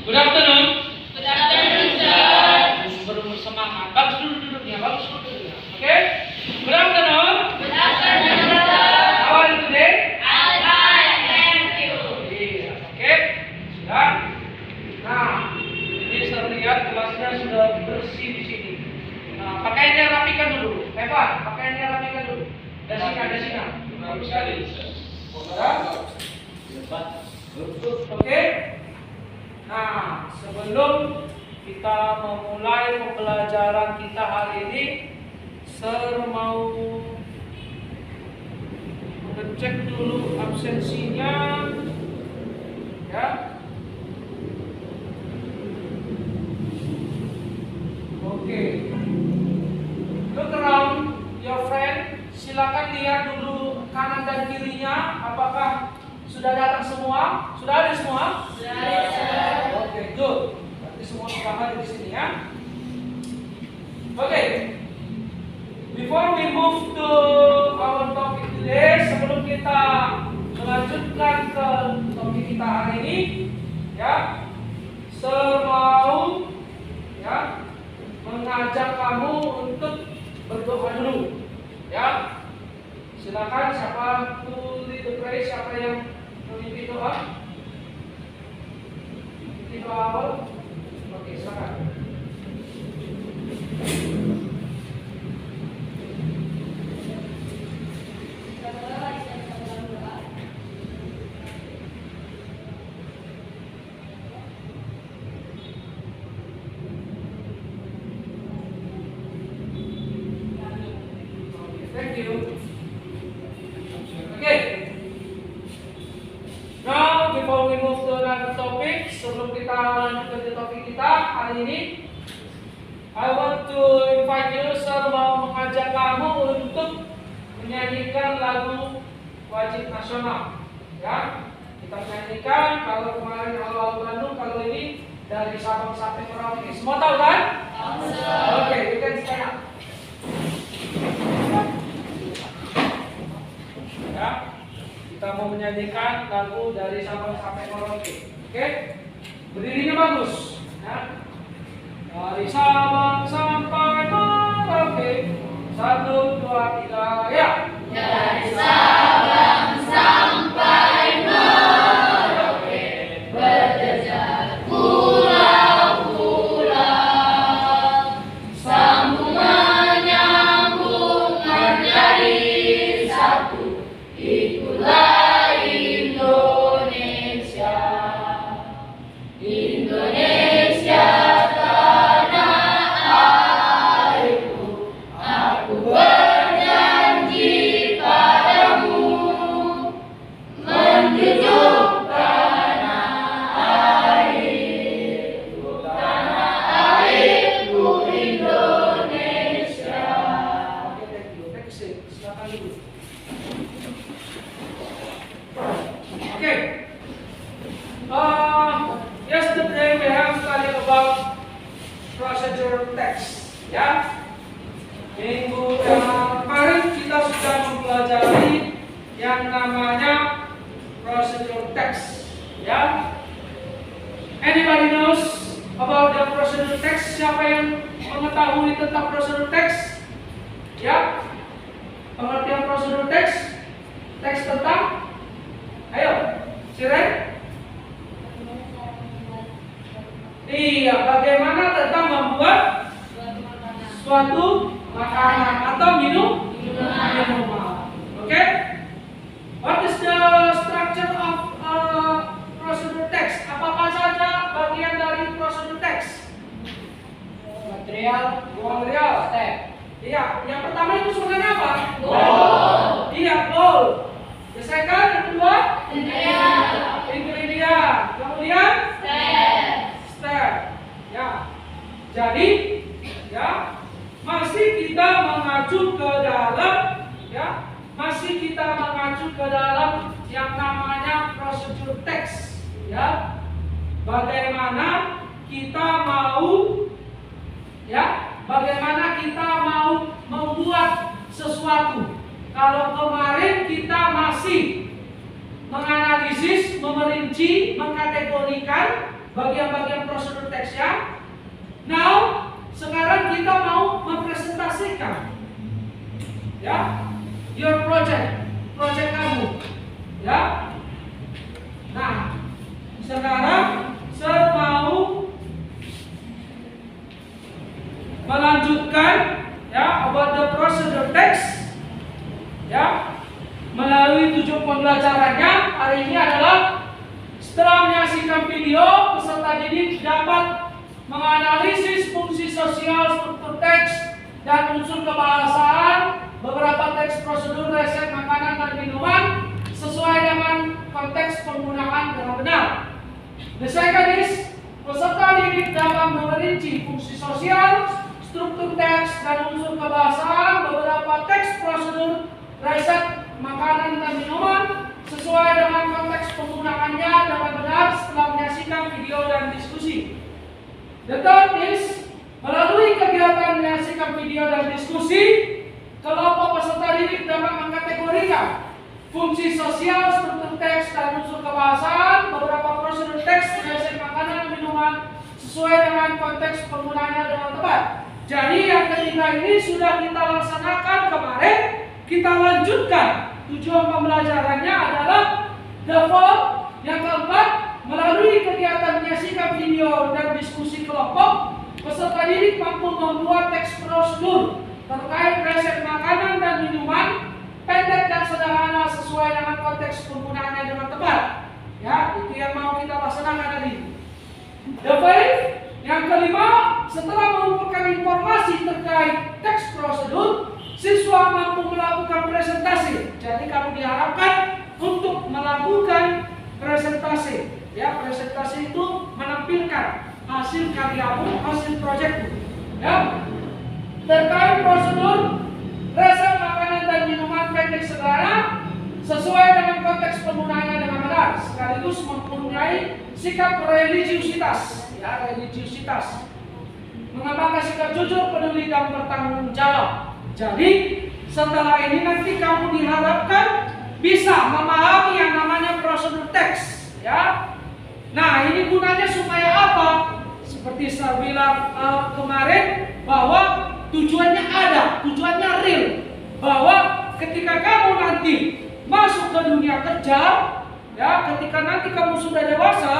Good afternoon. Good afternoon, sir. Bersemangat. Bagus duduknya. Oke? Good afternoon. Good afternoon, sir. How are you today? I'm fine, thank you. Iya, oke. Sudah. Nah, ini saya lihat kelasnya sudah bersih di sini. Nah, pakaiannya rapikan dulu. Evan, pakaiannya rapikan dulu. Desina. Bagus sekali. Sudah? Oke. Nah, sebelum kita memulai pembelajaran kita hari ini, saya mau ngecek dulu absensinya, ya. Oke. Look around your friend. Silakan lihat dulu kanan dan kirinya, apakah sudah datang semua? Sudah ada semua? Sudah ada, sir. Oke, good. Berarti semua sudah ada di sini ya. Oke. Before we move to our topic today, sebelum kita melanjutkan ke topik kita hari ini, ya, saya mau ya mengajak kamu untuk berdoa dulu, ya. Silakan siapa to lead the prayer, siapa yang memimpin doa? Memimpin doa awal? Oke, silakan. Thank you. Okay. Now, before we move to another topic, sebelum kita lanjut ke topik kita hari ini, I want to invite you, saya mau mengajak kamu untuk menyanyikan lagu wajib nasional. Ya, kita menyanyikan. Kalau kemarin awal Bandung, kalau ini dari Sabang sampai Merauke. Semua tahu kan? Oke, you can stand up. Ya, kita mau menyanyikan lagu dari Sabang sampai Merauke. Oke, berdirinya bagus. Ya. Dari Sabang sampai Merauke, 1, 2, 3, ya. Dari Sabang sampai Merauke, berjejer pulau-pulau, sambung menyambung menjadi satu. Itulah Indonesia. Indonesia tanah airku, aku berjanji padamu menjunjung tanah airku Indonesia. Oke, thank you. Next, silakan dulu. Okay. Yesterday we have studied about procedure text. Ya. Minggu kemarin kita sudah mempelajari yang namanya procedure text. Ya. Anybody knows about the procedure text? Siapa yang mengetahui tentang procedure text? Ya. Pengertian procedure text? Teks tentang? Ayo, Siren? Iya, bagaimana tentang membuat suatu makanan atau minuman. Oke? What is the structure of procedure text? Apa saja bagian dari procedure text? Material, step. Iya, yang pertama itu sebenarnya apa? Goal. Iya, goal. The second, yang kedua? Ingredient. Kemudian? Step. Ya. Jadi, ya, masih kita mengacu ke dalam yang namanya procedure text. Ya. Bagaimana kita mau membuat sesuatu. Kalau kemarin kita masih menganalisis, memerinci, mengkategorikan, bagian-bagian prosedur teksnya. Now, sekarang kita mau mempresentasikan ya your project kamu ya. Nah, sekarang saya mau melanjutkan ya about the procedure text ya melalui 7 pembelajarannya. Hari ini adalah setelah menyaksikan video, peserta didik dapat menganalisis fungsi sosial, struktur teks, dan unsur kebahasaan beberapa teks prosedur resep makanan dan minuman sesuai dengan konteks penggunaan dengan benar. The second is, peserta didik dapat merinci fungsi sosial, struktur teks, dan unsur kebahasaan beberapa teks prosedur resep makanan dan minuman sesuai dengan konteks penggunaannya dengan benar setelah menyaksikan video dan diskusi. The third is, melalui kegiatan menyaksikan video dan diskusi, kelompok peserta didik dapat mengkategorikan fungsi sosial, struktur teks, dan unsur kebahasaan beberapa prosedur teks resep makanan dan minuman sesuai dengan konteks penggunaannya dengan tepat. Jadi yang ketiga ini sudah kita laksanakan kemarin, kita lanjutkan. Tujuan pembelajarannya adalah the fourth. Yang keempat, melalui kegiatan menyaksikan video dan diskusi kelompok, peserta didik mampu membuat teks prosedur terkait resep makanan dan minuman pendek dan sederhana sesuai dengan konteks penggunaannya dengan tepat. Ya, itu yang mau kita laksanakan tadi. The fifth, yang kelima, setelah mengumpulkan informasi terkait teks prosedur, siswa mampu melakukan presentasi. Jadi kamu diharapkan untuk melakukan presentasi. Ya, presentasi itu menampilkan hasil karyamu, hasil proyekmu. Ya, terkait prosedur resep makanan dan minuman pendek sederhana sesuai dengan konteks penggunaannya dengan benar, sekaligus mempunyai sikap religiusitas. Ya, religiusitas. Mengembangkan sikap jujur, peduli, dan bertanggung jawab. Jadi setelah ini nanti kamu diharapkan bisa memahami yang namanya prosedur teks. Ya. Nah, ini gunanya supaya apa? Seperti saya bilang kemarin bahwa tujuannya ada, tujuannya real. Bahwa ketika kamu nanti masuk ke dunia kerja, ya, ketika nanti kamu sudah dewasa,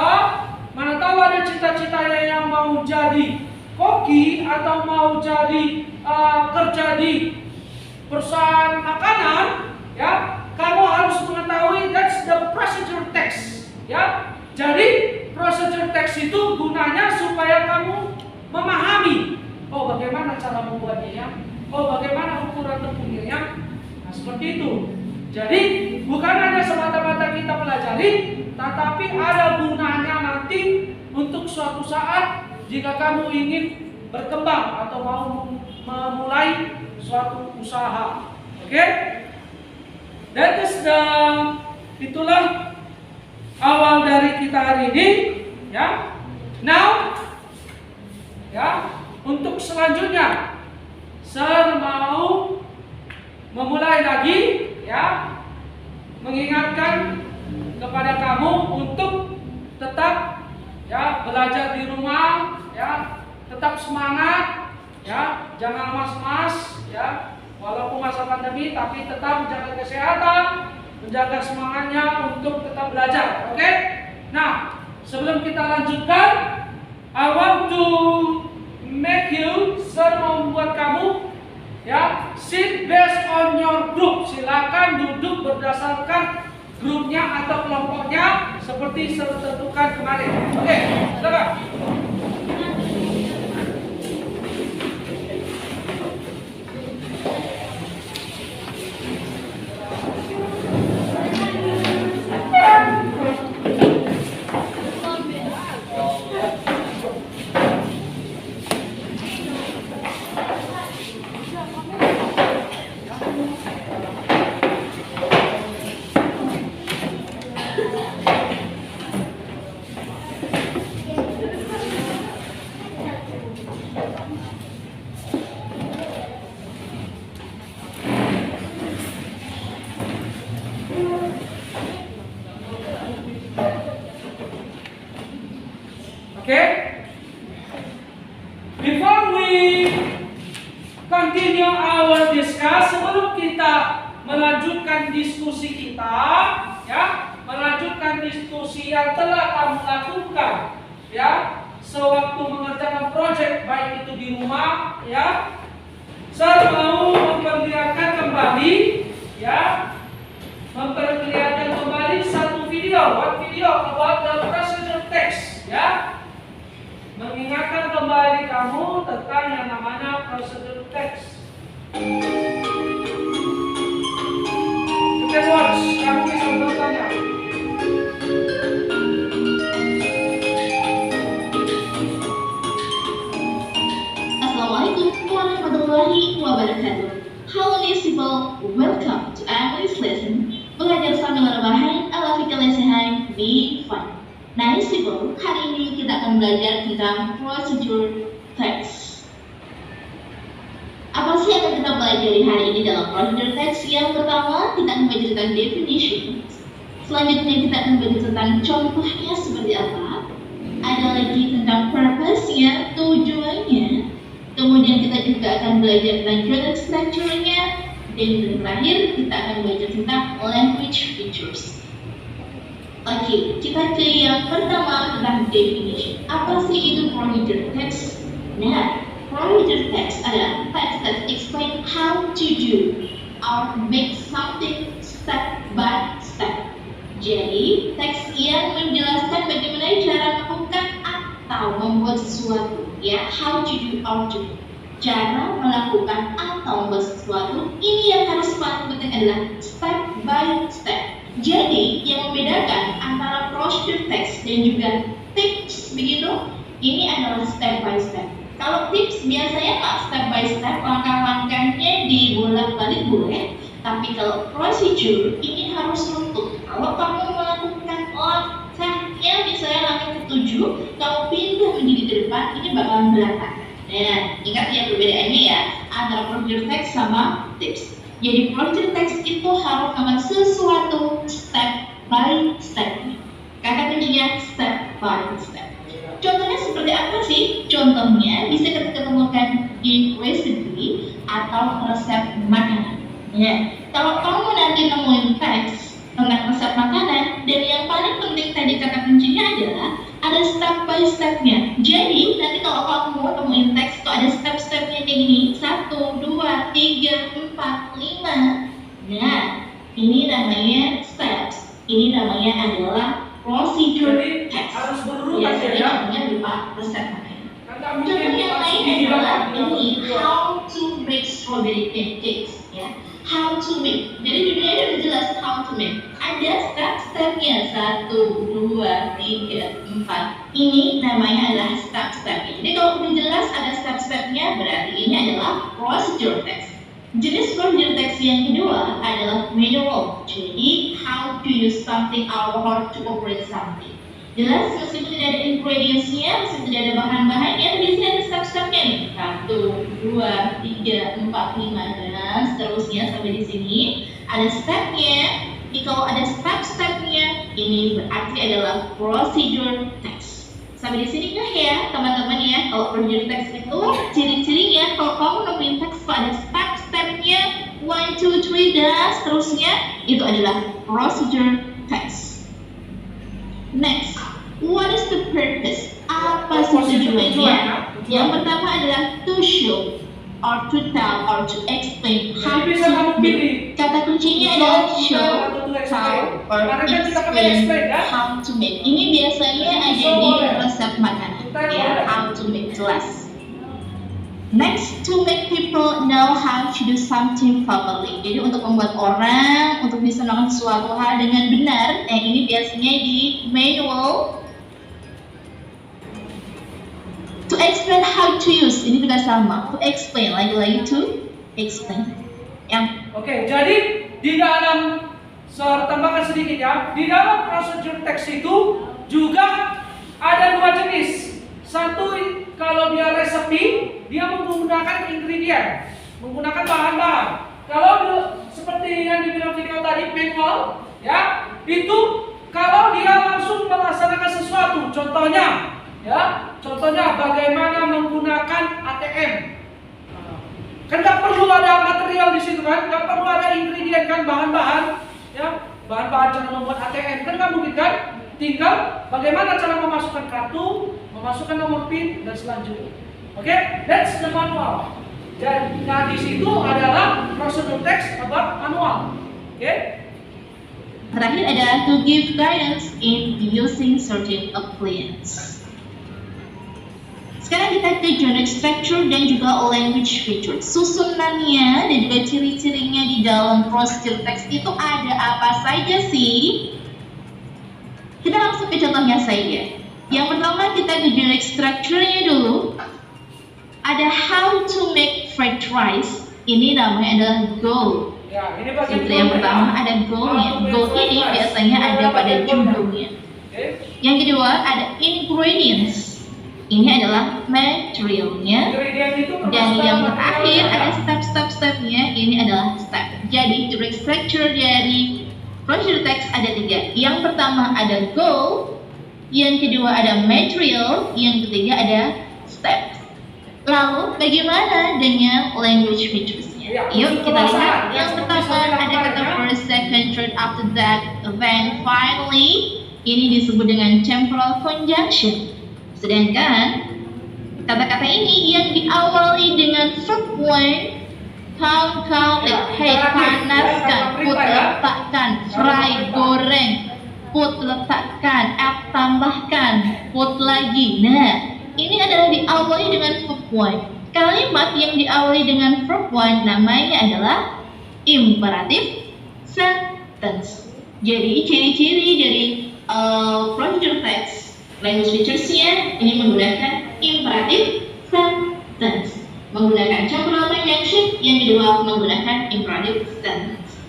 mana tahu ada cita-citanya yang mau jadi koki atau mau jadi kerja di perusahaan makanan, ya, kamu harus mengetahui that's the procedure text. Ya, jadi procedure text itu gunanya supaya kamu memahami, oh bagaimana cara membuatnya, ya, oh bagaimana ukuran tepungnya, nah seperti itu. Jadi bukan hanya semata-mata kita pelajari, tetapi ada gunanya nanti untuk suatu saat jika kamu ingin berkembang atau mau memulai suatu usaha. Oke? That is itulah awal dari kita hari ini, ya. Now, ya, untuk selanjutnya saya mau memulai lagi, ya, mengingatkan kepada kamu untuk tetap, ya, belajar di rumah, ya, tetap semangat, ya, jangan lemas-lemas, ya, walaupun masa pandemi, tapi tetap menjaga kesehatan, menjaga semangatnya untuk tetap belajar. Oke? Nah, sebelum kita lanjutkan, I want to make you, saya mau membuat kamu, ya, sit based on your group. Silakan duduk berdasarkan grupnya atau kelompoknya seperti saya tentukan kemarin. Oke, silakan. Oke? Before we continue our discuss, sebelum kita melanjutkan diskusi kita, ya, melanjutkan diskusi yang telah kamu lakukan, ya, sewaktu mengerjakan proyek baik itu di rumah, ya, saya mau memperlihatkan kembali, ya, memperlihatkan kembali satu video, one video about the procedure text, ya, mengingatkan kembali kamu tentang yang namanya procedure text. You can watch, kamu bisa menontonnya. Assalamualaikum warahmatullahi wabarakatuh. Halo Nisibel, welcome to English lesson. Belajar sambil rebahan ala fikir lesehan be fun. Nah Nisibel, hari ini kita akan belajar tentang procedure text. Apa sih yang akan kita pelajari hari ini dalam procedure text? Yang pertama, kita akan belajar tentang definition. Selanjutnya kita akan belajar tentang contohnya seperti apa. Ada lagi tentang purpose-nya, tujuannya. Kemudian kita juga akan belajar tentang grammar structure-nya. Dan terakhir kita akan belajar tentang language features. Oke, kita ke yang pertama tentang definition. Apa sih itu procedure text? Nah, procedure text adalah text that explain how to do or make something step by step. Jadi, teks yang menjelaskan bagaimana cara melakukan atau membuat sesuatu, ya, how to do or to do. Cara melakukan atau membuat sesuatu, ini yang harus paling penting adalah step by step. Jadi, yang membedakan antara procedure text dan juga tips begitu, ini adalah step by step. Kalau tips biasanya nggak step by step, langkah-langkahnya dibolak-balik boleh. Tapi kalau procedure ini harus runtut. Kalau kamu melakukan langkahnya misalnya langkah ke-7, kamu pindah menjadi ke depan, ini bakalan berantakan. Nah, ingat ya perbedaannya ya antara procedure text sama tips. Jadi procedure text itu harus melakukan sesuatu step by step. Kata kuncinya step by step. Contohnya seperti apa sih? Contohnya bisa kita ketemukan di recipe atau resep makanan. Ya, kalau kamu nanti nemuin teks tentang resep makanan, dan yang paling penting tadi kata kuncinya adalah ada step by stepnya. Jadi nanti kalau kamu nemuin teks itu ada step-stepnya kayak gini, 1, 2, 3, 4, 5. Nah, ini namanya steps. Ini namanya adalah procedure text. Harus berurutan ya. Namanya berupa resep makanan. Contoh yang lain adalah ini, how to make strawberry pancakes, ya. How to make. Jadi judulnya udah jelas how to make. Ada step-stepnya 1, 2, 3, 4. Ini namanya adalah step-stepnya. Jadi kalau udah jelas ada step-stepnya, berarti ini adalah procedure text. Jenis procedure text yang kedua adalah manual. Jadi how to use something or how to operate something. Jelas meskipun tidak ada ingredients-nya, meskipun tidak ada bahan-bahannya, biasanya ada step-stepnya nih. 1, 2, 3, 4, 5 dan seterusnya sampai di sini. Ada stepnya. Jadi kalau ada step-stepnya, ini berarti adalah procedure text. Sampai di sini nggak ya teman-teman ya? Kalau procedure text itu ciri-cirinya, kalau kamu nemuin teks kok ada step-stepnya 1, 2, 3 dan seterusnya, itu adalah procedure text. Next, what is the purpose? Apa sih tujuannya? Yang pertama adalah to show or to tell or to explain how to do. Kata kuncinya adalah show, tell, or explain how to make. Ini biasanya ada di resep makanan, ya, how to make jelas. Next, to make people know how to do something properly. Jadi untuk membuat orang untuk bisa melakukan suatu hal dengan benar, yang ini biasanya di manual. To explain how to use, ini juga sama. To explain, lagi-lagi to explain. Oke, jadi di dalam saya tambahkan sedikit ya. Di dalam procedure text itu juga ada dua jenis. Satu, kalau dia resepi, dia menggunakan ingredient, menggunakan bahan-bahan. Kalau seperti yang dibilang video tadi, manual, ya, itu kalau dia langsung melaksanakan sesuatu. Contohnya, Ya, contohnya bagaimana menggunakan ATM. Kan nggak perlu ada material di situ kan, nggak perlu ada ingredient kan, bahan-bahan, ya, bahan-bahan cara membuat ATM kan nggak mungkin kan. Tinggal bagaimana cara memasukkan kartu, memasukkan nomor PIN dan selanjutnya. Oke, that's the manual. Jadi, nah di situ adalah prosedur teks about manual. Oke. Terakhir ada to give guidance in using certain appliance. Sekarang kita ke generic structure dan juga language feature. Susunannya dan juga ciri-cirinya di dalam prosedur teks itu ada apa saja sih? Kita langsung ke contohnya saja. Yang pertama kita ke generic structure-nya dulu. Ada how to make fried rice. Ini namanya adalah goal. Ya, ini bagian Seperti yang pertama ada goal-nya. Goal ini biasanya ada pada judulnya. Yang kedua ada ingredients. Ini adalah materialnya. Dan yang terakhir ada step-step-stepnya. Ini adalah step. Jadi generic structure dari prosedur teks ada 3. Yang pertama ada goal. Yang kedua ada material. Yang ketiga ada step. Lalu bagaimana dengan language features-nya? Yuk kita lihat. Yang pertama ada kata first, second, third, after that, then, finally. Ini disebut dengan temporal conjunction. Sedangkan kata-kata ini yang diawali dengan verb when, count, hey, panaskan, put, letakkan, fry, goreng, put, letakkan, add, tambahkan, put lagi. Nah, ini adalah diawali dengan verb one. Kalimat yang diawali dengan verb one namanya adalah imperative sentence. Jadi ciri-ciri dari prosedur text language features-nya ini menggunakan imperative sentence, menggunakan temporal conjunction, yang kedua menggunakan imperative sentence.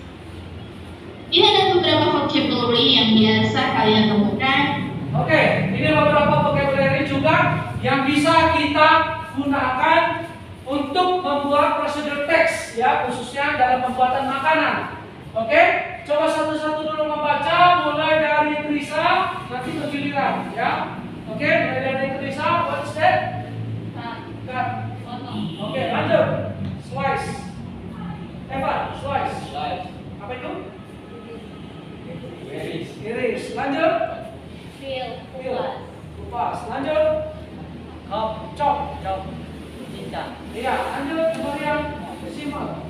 Ini ada beberapa vocabulary yang biasa kalian temukan. Oke, ini beberapa vocabulary juga yang bisa kita gunakan untuk membuat prosedur teks, ya, khususnya dalam pembuatan makanan. Oke, coba satu-satu dulu membaca, mulai dari Trisa, nanti ke giliran, ya. Oke, mulai dari Trisa, what's that? Cut. Oke, lanjut. Slice. Evan, slice. Apa itu? Iris. Lanjut. Peel. Kupas. Lanjut. Chop. Iya, lanjut. Mariam. Simmer.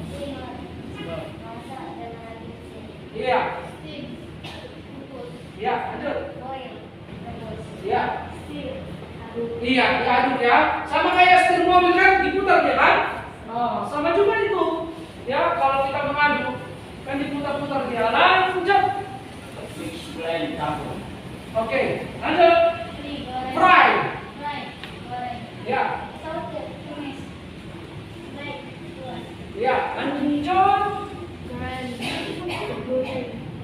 Iya. Iya, lanjut. Iya. Iya, diaduk ya. Sama kayak setir mobil kan, diputar ya kan? Oh, sama juga itu. Ya, kalau kita mengaduk kan diputar-putar dia. Lanjut. Oke, lanjut. Fry. Ya. Ya, lanjut.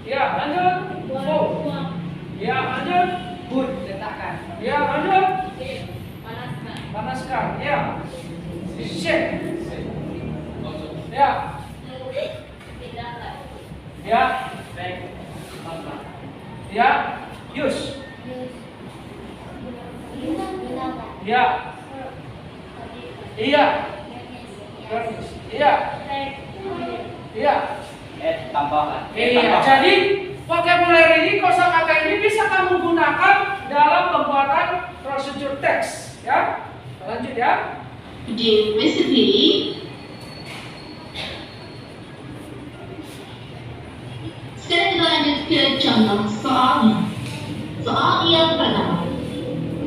Ya, lanjut. Ya, lanjut. Good, letakkan. Ya, lanjut. Panaskan. Ya. Shake. Ya. Ya. Ya. Use. Ya. Iya. Iya. Iya. Tambahkan. Iya. Jadi vocabulary ini, kosakata ini bisa kamu gunakan dalam pembuatan prosedur teks, ya. Lanjut ya. Di recipe sekarang kita lanjut ke contoh soalnya. Soal yang pertama,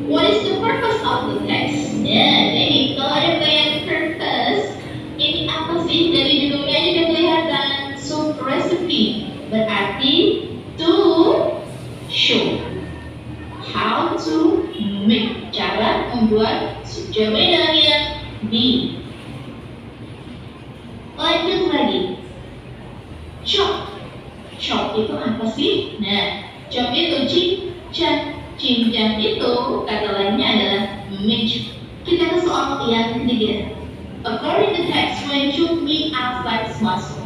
what is the purpose of the text? Nah, jadi kalau ada bayan purpose, ini apa sih? Dari judulnya juga kelihatan. Soup recipe berarti to show how to make, cara membuat sup jahe yang di. Lanjut lagi, chop itu apa sih? Nah, chop itu cincang itu kata lainnya adalah make. Kita ke soal yang ketiga. According to text, when should be outside muscle.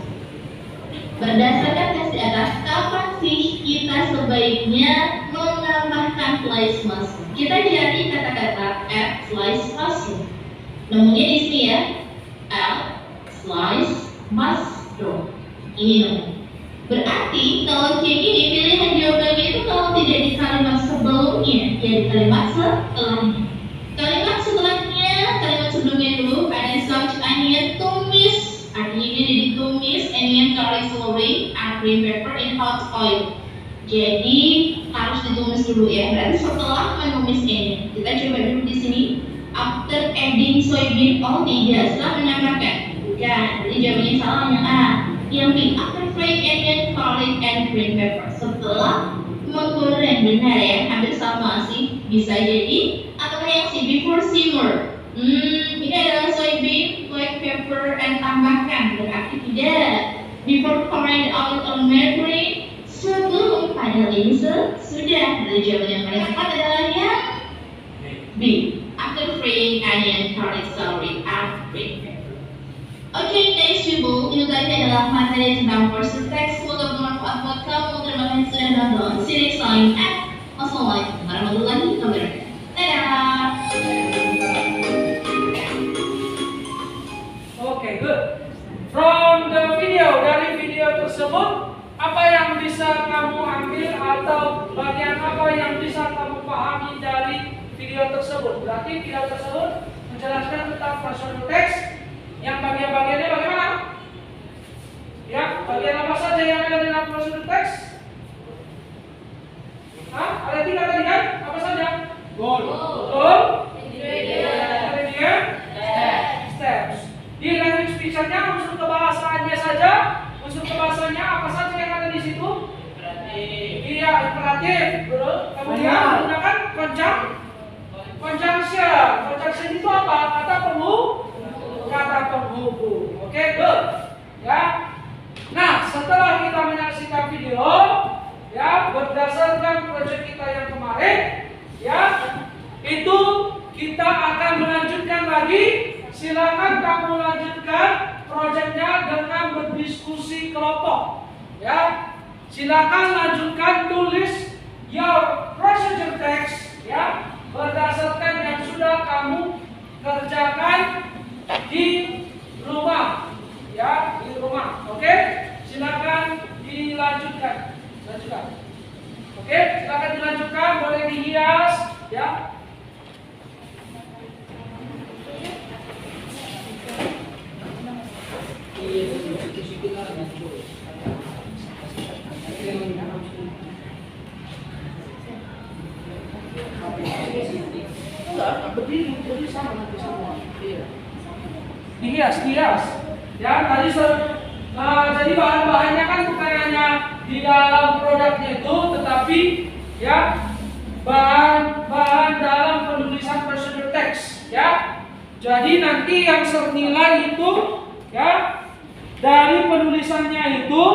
Berdasarkan tes di atas, kapan sih kita sebaiknya menambahkan menggunakan flies muscle. Kita cari kata-kata F flies muscle. Nemunya di sini ya. F flies muscle. Ini namanya. Berarti kalau kayak gini pilihan jawabannya itu kalau tidak di kalimat sebelumnya, ya di kalimat setelahnya. Kalimat setelahnya, kalimat sebelumnya dulu ada subject tumis. Artinya dia ditumis, anion carries flowing and green pepper in hot oil. Jadi harus ditumis dulu ya. Berarti setelah menumis anion, kita coba dulu di sini. After adding soybean oil, tidak setelah menambahkan. Bukan, jadi jawabannya salah yang A. Yang B, after frying onion, garlic, and green pepper. Setelah menggoreng, benar ya, hampir sama sih. Bisa jadi. Atau yang C, before simmer. Ini adalah soybean, black pepper, and tambahkan. Berarti tidak. Before pouring oil on margarine, sebelum padahal ini sudah. Jadi jawaban yang paling tepat adalah yang B. After frying onion, garlic, celery, and green pepper. Oke, next Ibu, itu tadi adalah materi tentang person text. Semoga bermanfaat buat kamu. Terima kasih sudah nonton. See you next time. Wassalamualaikum warahmatullahi wabarakatuh. Dadah. Oke, good. From the video, dari video tersebut, apa yang bisa kamu ambil atau bagian apa yang bisa kamu pahami dari video tersebut? Berarti video tersebut menjelaskan tentang personal text. Yang bagian-bagiannya bagaimana? Ya, bagian apa saja yang ada dalam personal text? Hah? Ada 3 tadi kan? Apa saja? Goal. Betul. Ingredient. Steps. Di language feature-nya unsur kebahasaannya saja. Unsur kebahasaannya apa saja yang ada di situ? Iya, imperatif. Kemudian menggunakan conjunction. Conjunction itu apa? Kata penghubung. Oke, good. Ya. Nah, setelah kita menyaksikan video, ya, berdasarkan proyek kita yang kemarin, ya, itu kita akan melanjutkan lagi. Silakan kamu lanjutkan proyeknya dengan berdiskusi kelompok. Ya, silakan lanjutkan tulis your procedure text, ya, berdasarkan yang sudah kamu kerjakan di rumah, ya, di rumah. Oke, silakan dilanjutkan. Oke, silakan dilanjutkan, boleh dihias, ya. Berdiri sama nanti semua. Dihias. Ya, tadi jadi bahan-bahannya kan bukan hanya di dalam produknya itu, tetapi ya bahan-bahan dalam penulisan procedure text. Ya, jadi nanti yang senilai itu, ya, dari penulisannya itu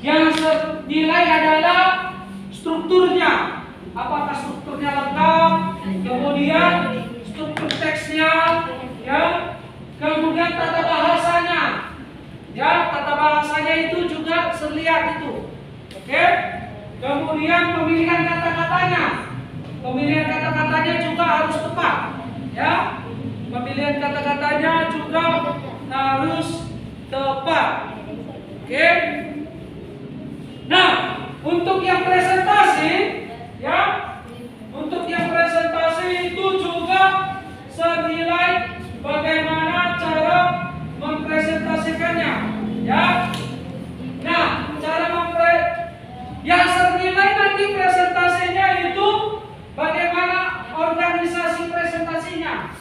yang senilai adalah strukturnya. Apakah strukturnya lengkap, kemudian struktur teksnya, ya, kemudian tata bahasanya, ya, tata bahasanya itu juga terlihat itu, oke. Kemudian pemilihan kata-katanya juga harus tepat, ya, pemilihan kata-katanya juga harus tepat, oke. Nah, untuk yang presentasi, ya, untuk yang presentasi itu juga senilai bagaimana cara mempresentasikannya, ya. Nah, yang senilai nanti presentasinya itu bagaimana organisasi presentasinya.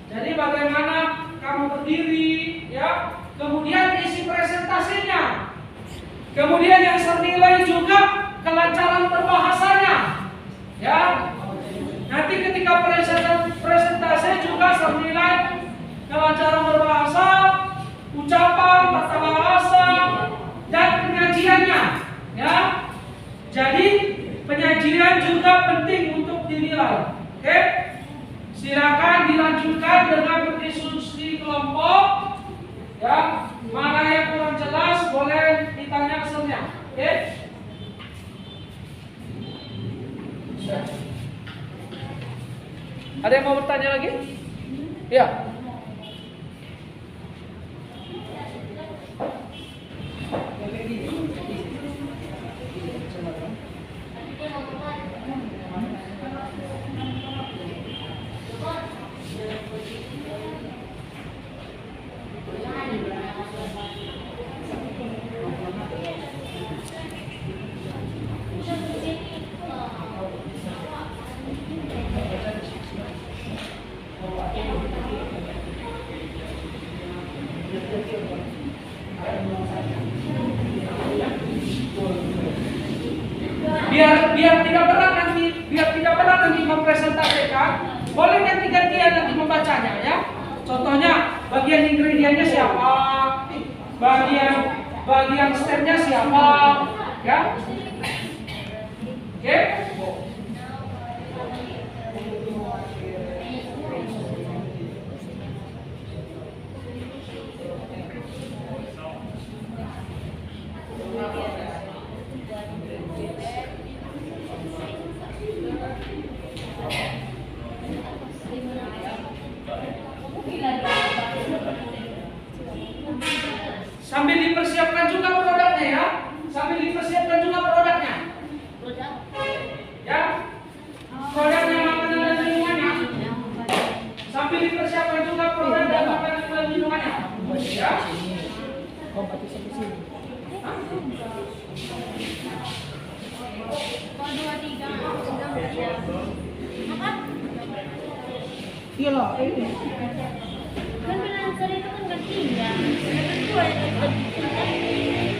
Jadi bagaimana kamu berdiri, ya, kemudian isi presentasinya. Kemudian yang senilai juga kelancaran berbahasanya, ya. Nanti ketika presentasi juga senilai kelancaran berbahasa, ucapan, tata bahasa, dan penyajiannya, ya. Jadi penyajian juga penting untuk dinilai. Oke, silakan dilanjutkan dengan berdiskusi kelompok, ya. Mana yang kurang jelas boleh ditanya keselnya. Oke. Ada yang mau bertanya lagi? Ya. Biar tidak berat nanti mempresentasikan, boleh ganti-gantian nanti membacanya ya. Contohnya bagian ingredientnya siapa, bagian stepnya siapa, ya. Oke? Sambil dipersiapkan juga produknya ya. Sambil dipersiapkan juga produknya. Ya. Produknya makanan dan minumannya. Sambil dipersiapkan juga produk dan makanan dan minumannya. Ya. Iyalah, ini. Kan penasar itu kan gantinya. Yang kedua yang gantinya.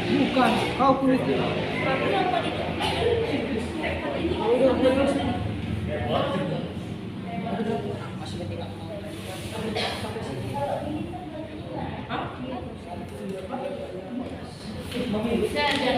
Bukan, kau kulit. Tapi yang tadi Masih ketika dan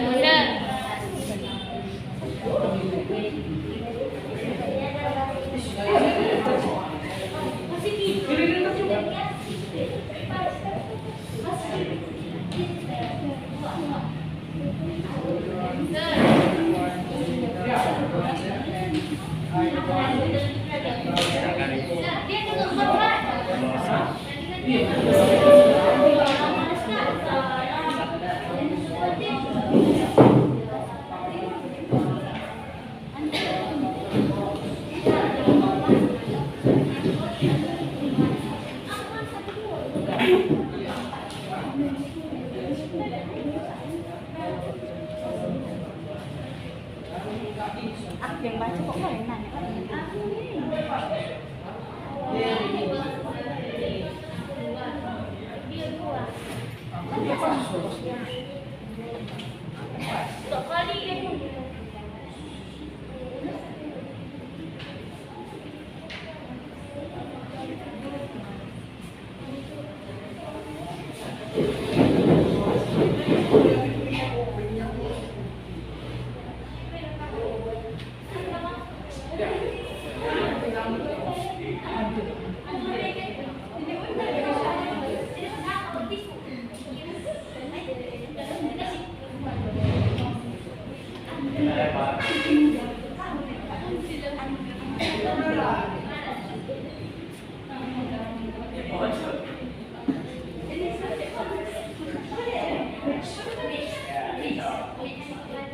yang baca kok kalian nanya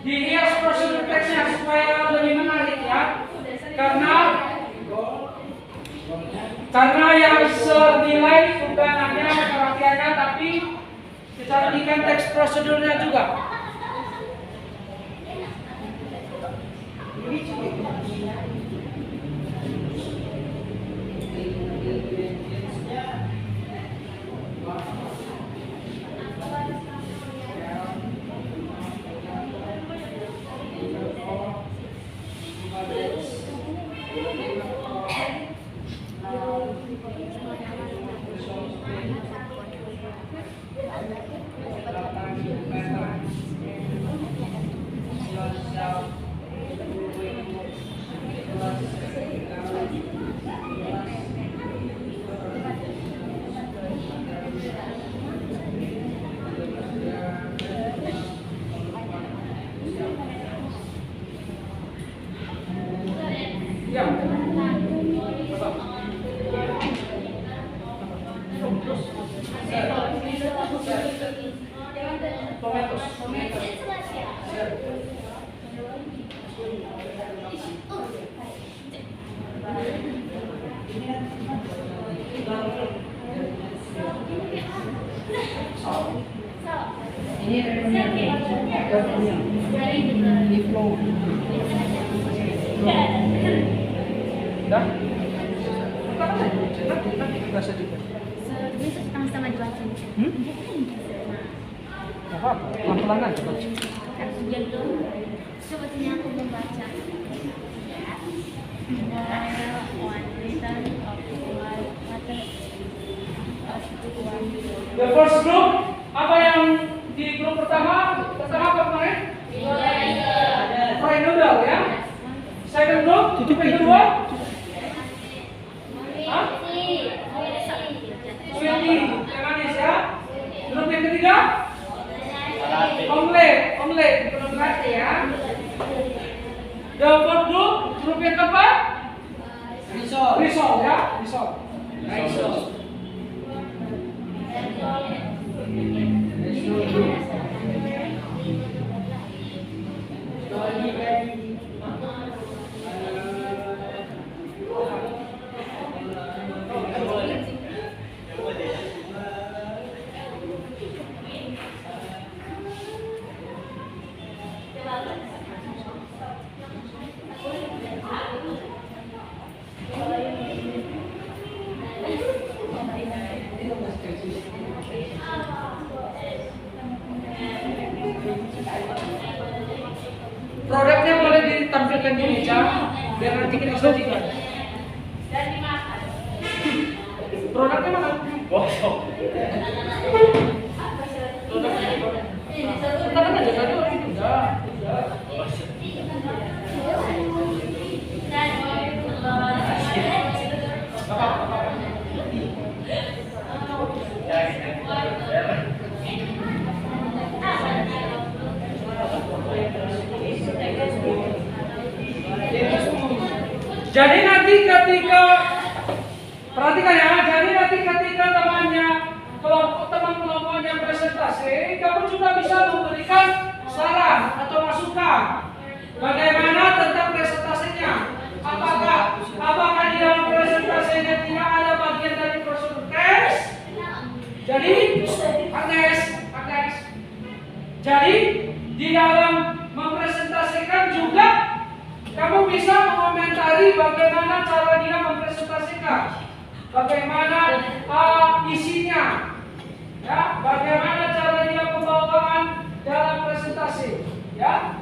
dihias prosedur teksnya supaya lebih menarik ya. Karena yang senilai bukan hanya pengertiannya tapi kita berikan teks prosedurnya juga. Ini rekomnya. Ini flow. Dah? Nanti kita sedikit. Besok sama-sama dibaca. Apa? Pelan-pelan aja baca. Ujian dulu. Coba sini aku membaca. One return of water. The first group, apa yang di grup pertama? Pertama apa kemarin? Fry noodle ya. Second group, grup yang kedua? Hah? Sweetie, yang manis ya. Grup yang ketiga? Omelet, bukan omelet ya. The fourth grup yang keempat? Risol ya, risol. Produknya boleh ditampilkan di meja biar nanti kita sajikan. Produknya mana? Katakan aja tadi orang itu udah. Jadi nanti ketika perhatikan ya, jadi nanti ketika teman kelompoknya presentasi, kamu juga bisa memberikan saran atau masukan. Bagaimana tentang presentasinya? Apakah di dalam presentasinya tidak ada bagian dari prosedur tes? Jadi, Agnes. Jadi di dalam mempresentasikan juga kamu bisa mengomentari bagaimana cara dia mempresentasikan, bagaimana isinya, ya, bagaimana cara dia pembawaan dalam presentasi, ya.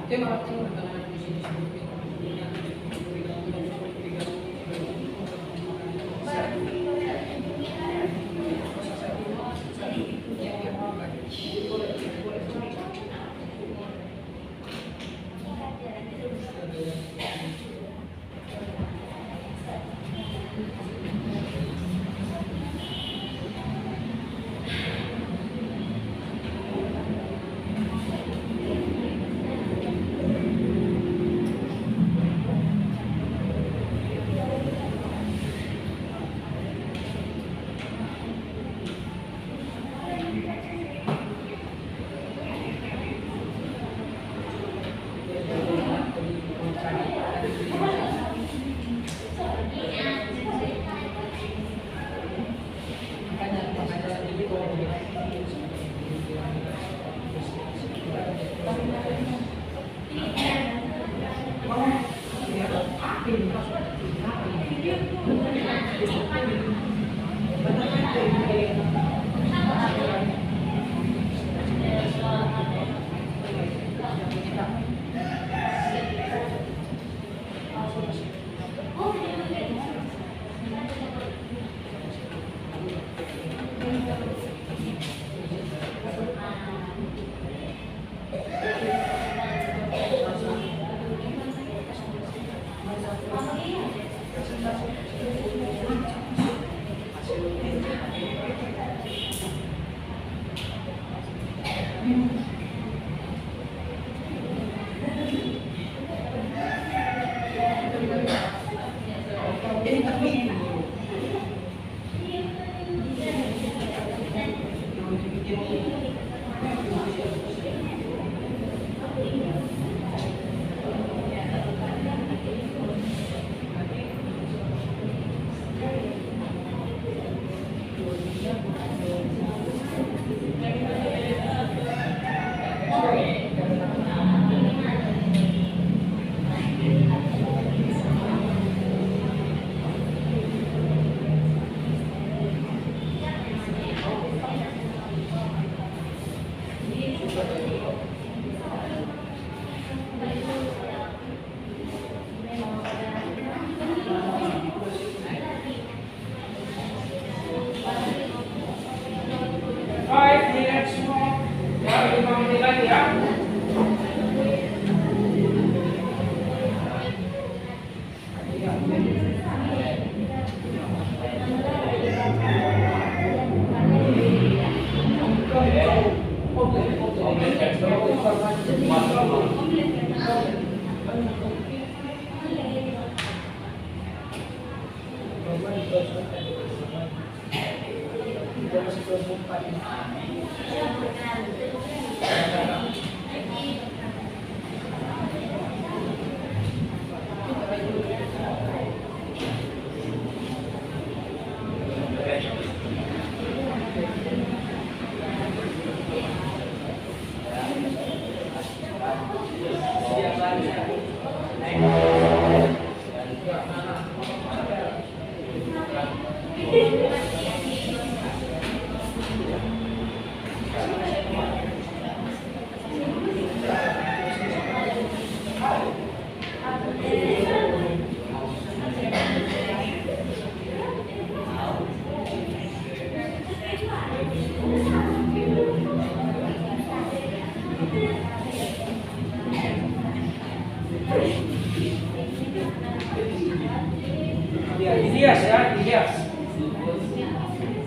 Ya, dihias ya, dihias.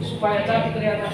Supaya cantik kelihatan.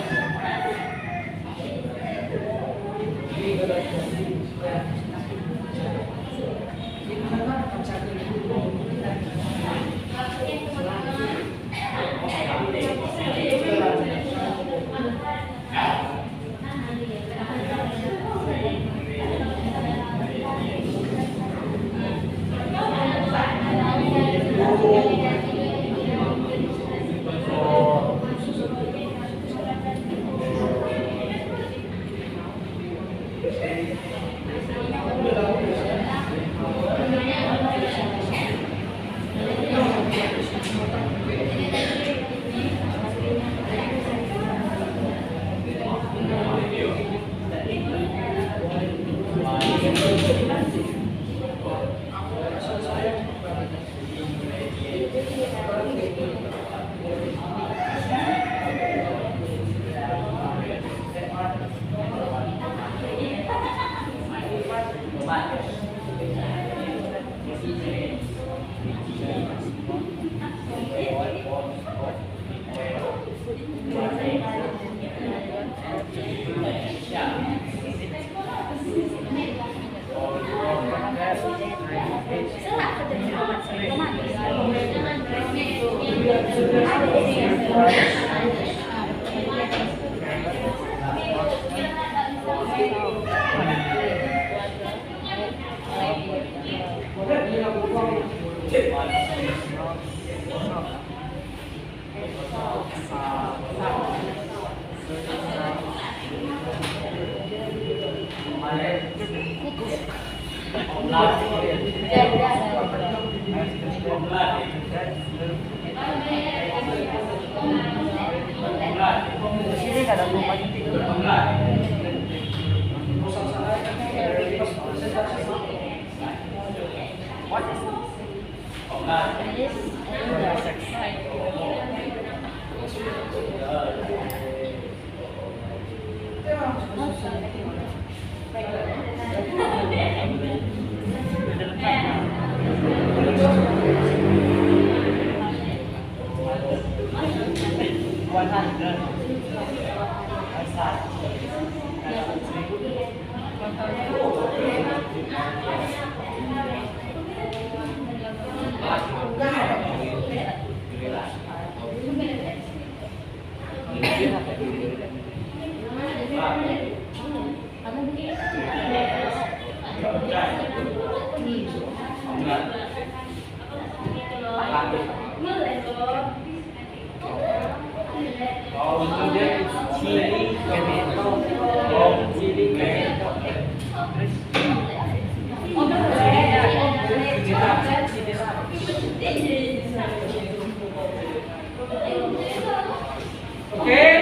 Okay?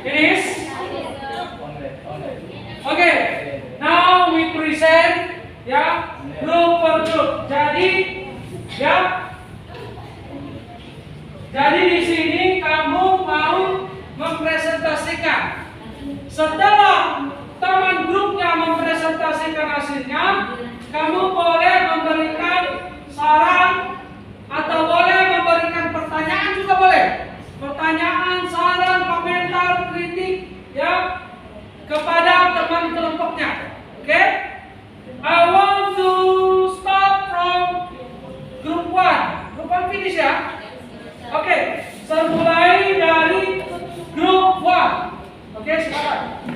Finish? Okay. Now we present ya group per group. Jadi ya. Jadi di sini kamu mau mempresentasikan. Setelah teman grupnya mempresentasikan hasilnya, kamu boleh memberikan saran atau boleh memberikan pertanyaan juga boleh. Pertanyaan, saran, komentar, kritik ya kepada teman kelompoknya. Oke? I want to start from group 1. Group 1 finish ya? Oke, saya mulai dari grup 1. Oke, silakan.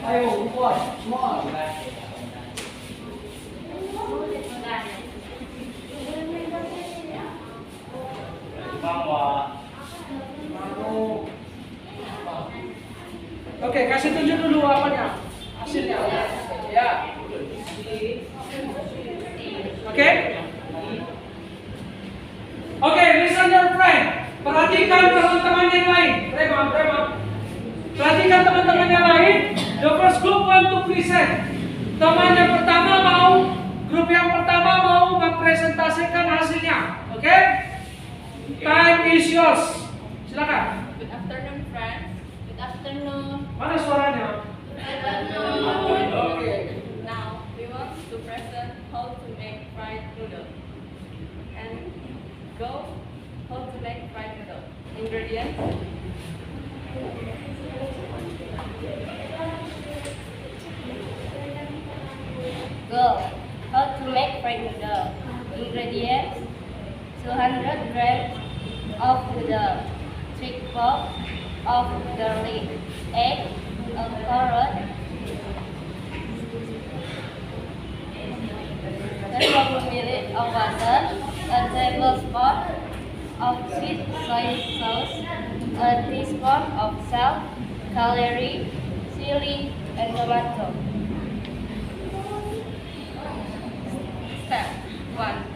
Ayo, buat semua. Oke, kasih tunjuk dulu apanya, hasilnya. Ya. Oke. Oke, listen your friend. Perhatikan teman-teman yang lain. Perhatikan teman-teman yang lain. The first group want to present. Teman yang pertama grup yang pertama mau mempresentasikan hasilnya. Oke? Time is yours. Silakan. Good afternoon, friends. Good afternoon. Mana suaranya? Good afternoon. Oke. Now, we want to present how to make fried noodle. And go, how to make fried noodle. Ingredients. Go, how to make fried noodle. Ingredients. 200 grams of noodle, 3 cups of garlic, egg, a carrot, 10 ml of water, a tablespoon of sweet soy sauce, a teaspoon of salt, celery, chili, and tomato. Step 1.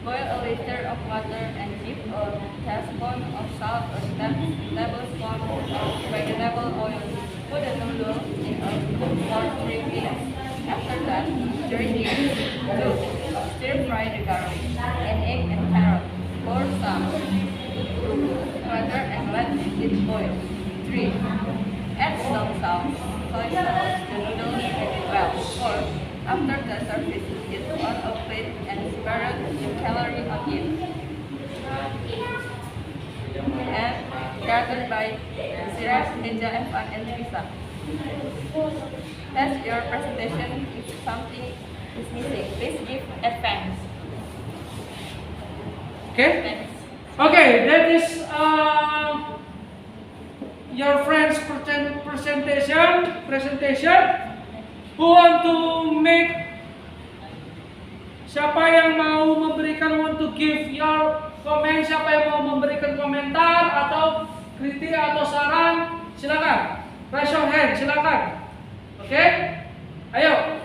Boil a liter of water and give a teaspoon of salt, a tablespoon of vegetable oil. Put the noodle in a cook for 3 minutes. After that, drain it. 2. Stir fry the garlic, an egg and carrot. Pour some water and let it boil. 3. Add some salt, soy sauce, the noodles well. 4. After the service, it on a plate and spread the celery on it. And gathered by Siraj, Ninja, Evan, and Lisa. Test your presentation if something is missing. Please give advance. Okay. Thanks. Okay, that is your friend's presentation. Who want to make? Siapa yang mau memberikan, want to give your comment? Siapa yang mau memberikan komentar atau kritik atau saran? Silakan. Raise your hand, silakan. Oke? Ayo.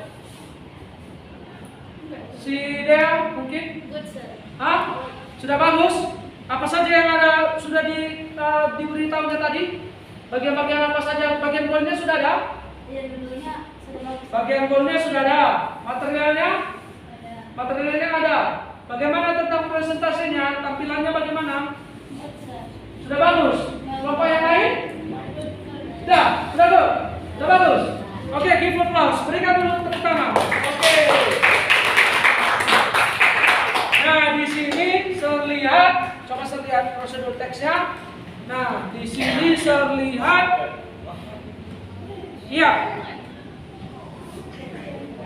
Si Dea mungkin? Good, sir. Hah? Sudah bagus? Apa saja yang ada sudah diberitahunya tadi? Bagian-bagian apa saja? Bagian golnya sudah ada? Iya, dulunya sudah bagus. Bagian golnya sudah ada. Materialnya? Materialnya ada. Bagaimana tentang presentasinya? Tampilannya bagaimana? Good, sir. Sudah bagus? Kelompok yang lain? Sudah good? Sudah bagus? Oke, give applause. Berikan dulu tepuk tangan. Oke. Nah, di sini terlihat, coba saya lihat prosedur teksnya. Nah, di sini terlihat, iya.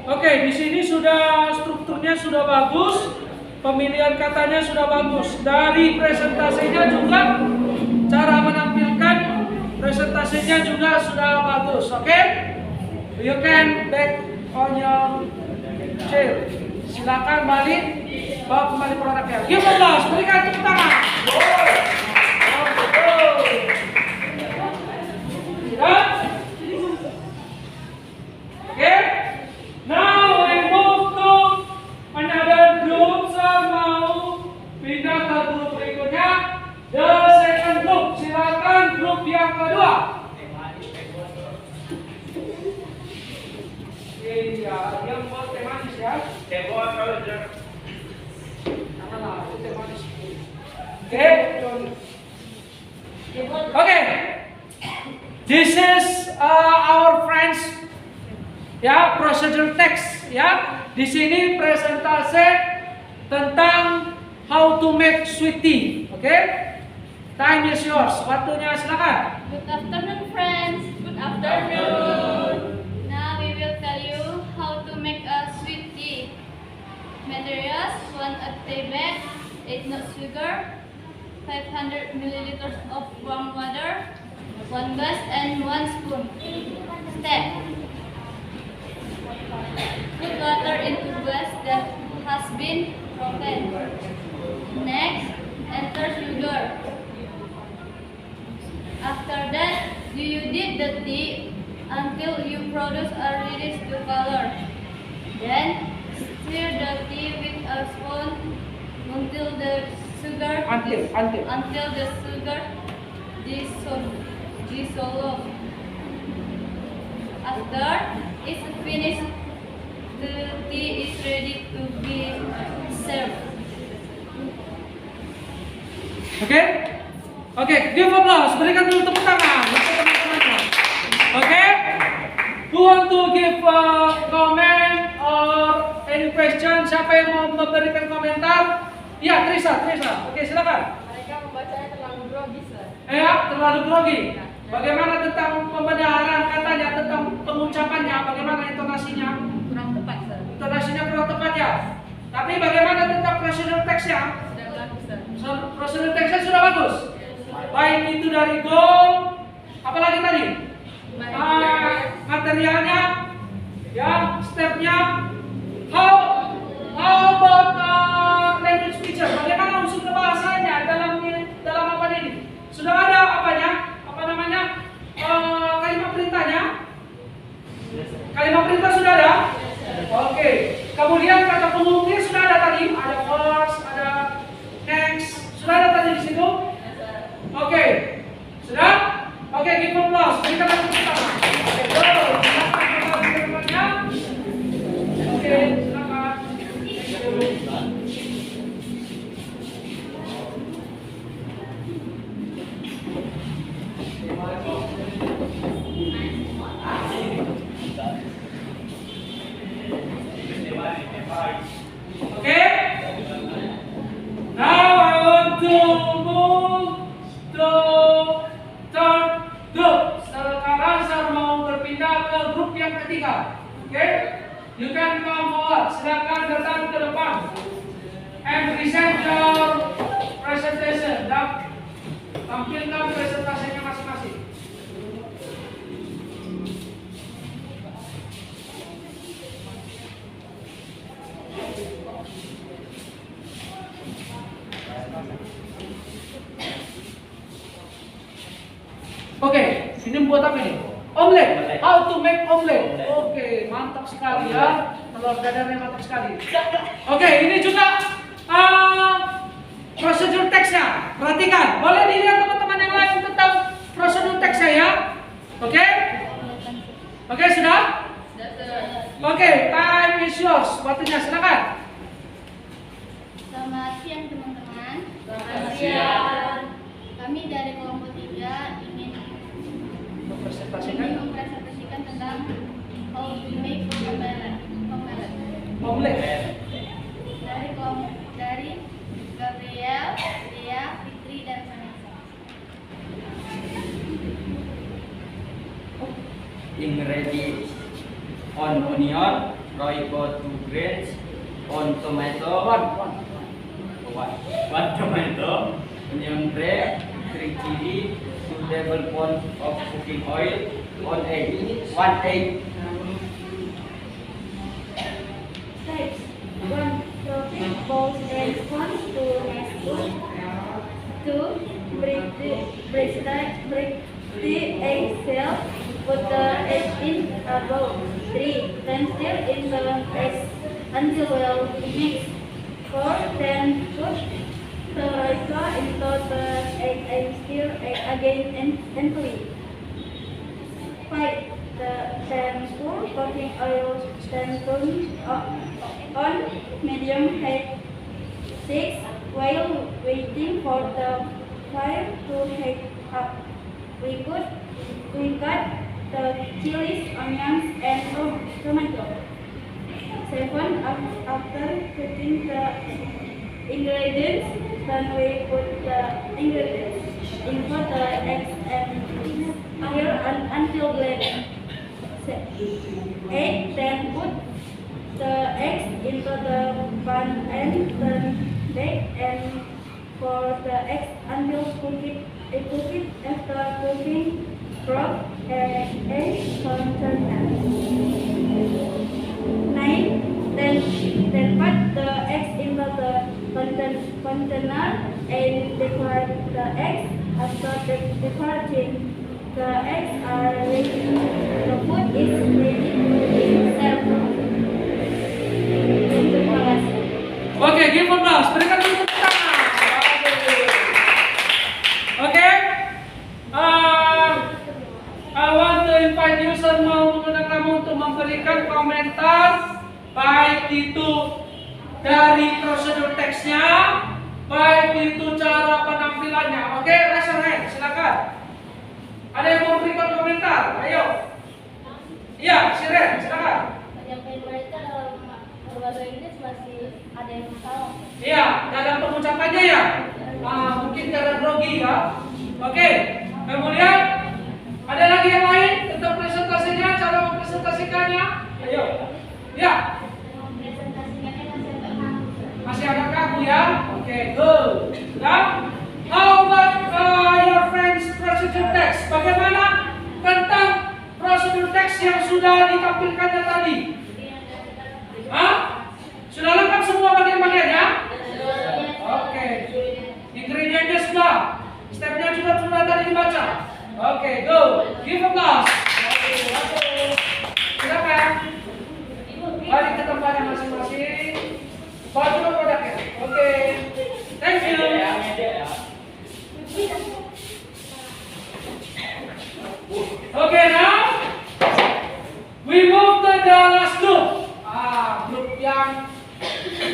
Oke, di sini sudah strukturnya sudah bagus, pemilihan katanya sudah bagus. Dari presentasinya juga, cara menampilkan presentasinya juga sudah bagus. Oke, you can back on your chair. Silakan balik, bawa kembali produknya. Give applause, berikan tepuk tangan. Tidak? Oke. Now we move to another group. Saya mau pindah ke grup berikutnya. The second group. Silakan grup yang kedua. Iya, yang buat teh manis ya. Janganlah, itu teh manis. Oke. This is our friends. Ya, procedure text ya. Di sini presentasi tentang how to make sweet tea. Oke? Time is yours. Waktunya silakan. Good afternoon, friends. Good afternoon. Now we will tell you how to make a sweet tea. materials: 1 tea bag, 8 nut sugar, 500 milliliters of warm water, 1 glass and 1 spoon. Step: put water into glass that has been broken. Next, enter sugar. After that, you dip the tea until you produce a reddish color. Then, stir the tea with a spoon until the sugar dissolves. After it's finished, the tea is ready to be served. Oke, give applause. Berikan dulu tepuk tangan untuk teman-temannya. Oke, who want to give a comment or any question? Siapa yang mau memberikan komentar? Ya, Trisa. Oke, silakan. Mereka membacanya terlalu grogi, Sir. Terlalu grogi. Bagaimana tentang pembenaran katanya, tentang pengucapannya, bagaimana intonasinya? Kurang tepat, Sir. Intonasinya kurang tepat ya. Tapi bagaimana tentang prosedur teksnya? Sudah bagus, Sir. Prosedur teksnya sudah bagus. Baik itu dari goal, apalagi tadi? Materialnya, ya, stepnya. How about language feature? Bagaimana unsur bahasanya dalam apa ini? Sudah ada apanya? Apa namanya? Kalimat perintahnya? Kalimat perintah sudah ada? Oke. Kemudian kata penghubungnya sudah ada tadi. Ada first, ada next. Sudah ada tadi di situ? Oke. Sudah? Oke, give applause. Berikan tepuk tangan. Oke, go. Silakan teman-temannya. Oke, silakan. Okay? Now I want to move to third group. Sekarang saya mau berpindah ke grup yang ketiga. Okay? You can come forward. Silakan datang ke depan and present your presentation. Tampilkan presentasinya masing-masing. Oke, ini buat apa ini? Omelet. How to make omelet? Oke, mantap sekali ya. Telur dadarnya mantap sekali. Oke, ini juga prosedur teksnya. Perhatikan. Boleh dilihat teman-teman yang lain tentang prosedur teksnya ya. Oke? Oke, sudah? Oke, time is yours. Waktunya silakan. Selamat siang teman-teman. Selamat siang. Kami dari kelompok 3 ingin mempresentasikan tentang how to make omelet. Dari Gabriel, Lia, Fitri dan Vanessa. Ingredients: on onion, royco 2 grains, on tomato, one tomato, onion bread, 3 chili, 2 tablespoons of cooking oil, 1 egg, 1 egg. Types: 1 protein balls and 1 to spoon. 2 break the egg shell. Put the egg in a bowl. 3 then stir in the egg until well mixed. 4 then put the royco into the egg and stir again gently. 5 then pour cooking oil, then turn on medium heat. 6 while waiting for the fire to heat up, we cut the chilies, onions, and tomato. 7 after putting the ingredients, then we put the ingredients into the eggs and stir until blended. 8 then put the eggs into the pan and turn back and for the eggs until cooked after cooking drop egg container. 9. Then put the eggs into the container and decorate the eggs. After decorating the eggs are ready, the food is ready to be served. Terima kasih. Oke, give applause. Berikan tepuk tangan. Oke. I want to invite user mau mengundang kamu untuk memberikan komentar baik itu dari prosedur teksnya, baik itu cara penampilannya. Oke, raise your hand, silakan. Ada yang mau berikan komentar? Ayo. Iya, Siren, silakan. Penyampaian mereka dalam bahasa Inggris masih ada yang salah. Iya, dalam pengucapannya ya. Mungkin karena grogi ya. Oke, kemudian ada lagi yang lain tentang presentasinya, cara mempresentasikannya. Ayo. Ya. Masih agak kaku ya. Oke, good. Ya. How about your friends procedure text? Bagaimana tentang prosedur teks yang sudah ditampilkannya tadi? Hah? Sudah lengkap semua bagian-bagiannya? Oke. Ingredientnya sudah. Stepnya juga sudah tadi dibaca. Oke, go. Give applause. Silakan. Balik ke tempatnya masing-masing. Bawa juga produknya. Oke. Thank you. Okay, now we move to the last group. Grup yang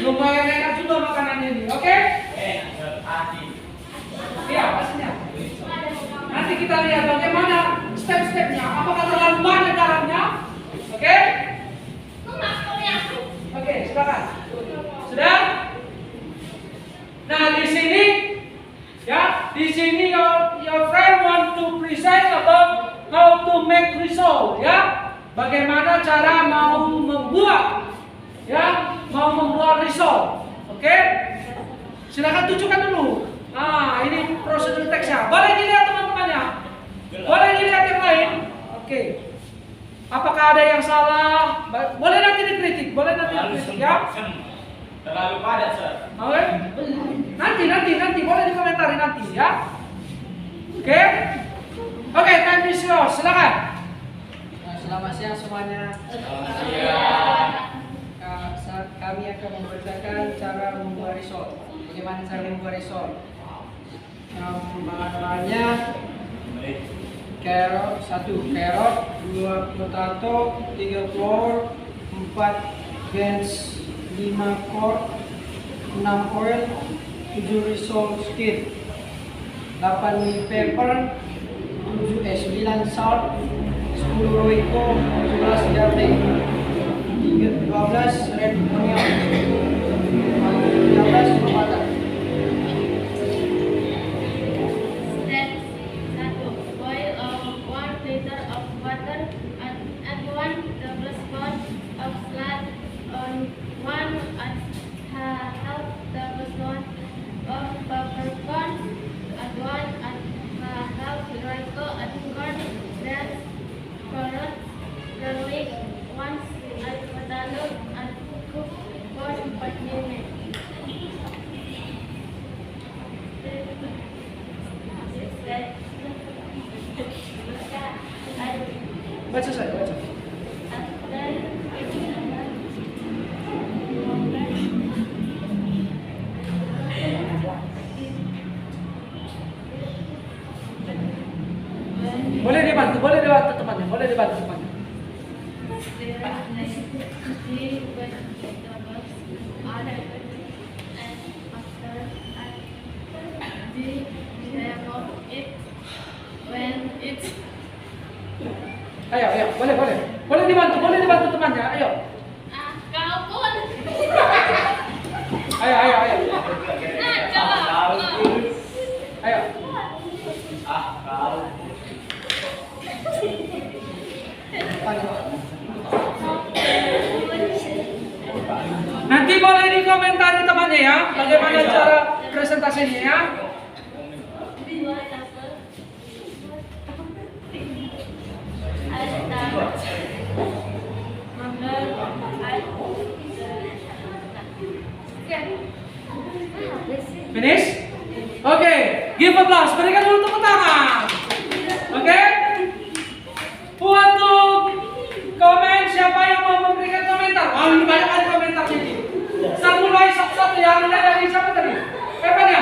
lumayan enak juga makanannya ini. Oke? Iya, pastinya. Nanti kita lihat bagaimana step-stepnya. Apakah terlalu banyak garamnya? Oke? Oke, silakan. Sudah? Nah, di sini ya, di sini your friend want to present about how to make risol, ya. Bagaimana cara mau membuat, ya, mau membuat risol. Oke? Silakan tunjukkan dulu. Nah, ini prosedur teksnya. Boleh dilihat teman-temannya? Boleh dilihat yang lain? Oke. Apakah ada yang salah? Boleh nanti dikritik, boleh nanti dikritik, ya. Terlalu padat, Sir. Oke? Nanti boleh dikomentari nanti, ya. Oke? Oke, time is yours. Silakan. Selamat siang semuanya. Kami akan memberitakan cara membuat risol. Bagaimana cara membuat risol? Bahan-bahannya carrot, 1 carrot, 2 potato, 3 flour, 4 beans, 5 pork, 6 oil, 7 risol skin, 8 ml pepper, 9 salt, 10 roiko, 11 garlic, 12 red onion, 13 tomato. Step 1. Boil 1 liter of water and add 1 tablespoon of salt on 1 and half tablespoon of peppercorn and 1 and half royco and corn, then carrots, garlic, 1 and potato and cook for 4 minutes. Baca saya, baca. Boleh dibantu temannya, boleh dibantu temannya. Ayo, boleh dibantu temannya, ayo. Kau pun. Ayo. Ayo. Kau. Nanti boleh dikomentari temannya ya, bagaimana cara presentasinya ya. Finish? Oke, give applause. Berikan dulu tepuk tangan. Oke? Untuk komen, siapa yang mau memberikan komentar? Wah, ini banyak kali komentarnya ini. Saya mulai satu-satu ya. Mulai dari siapa tadi? Evan ya?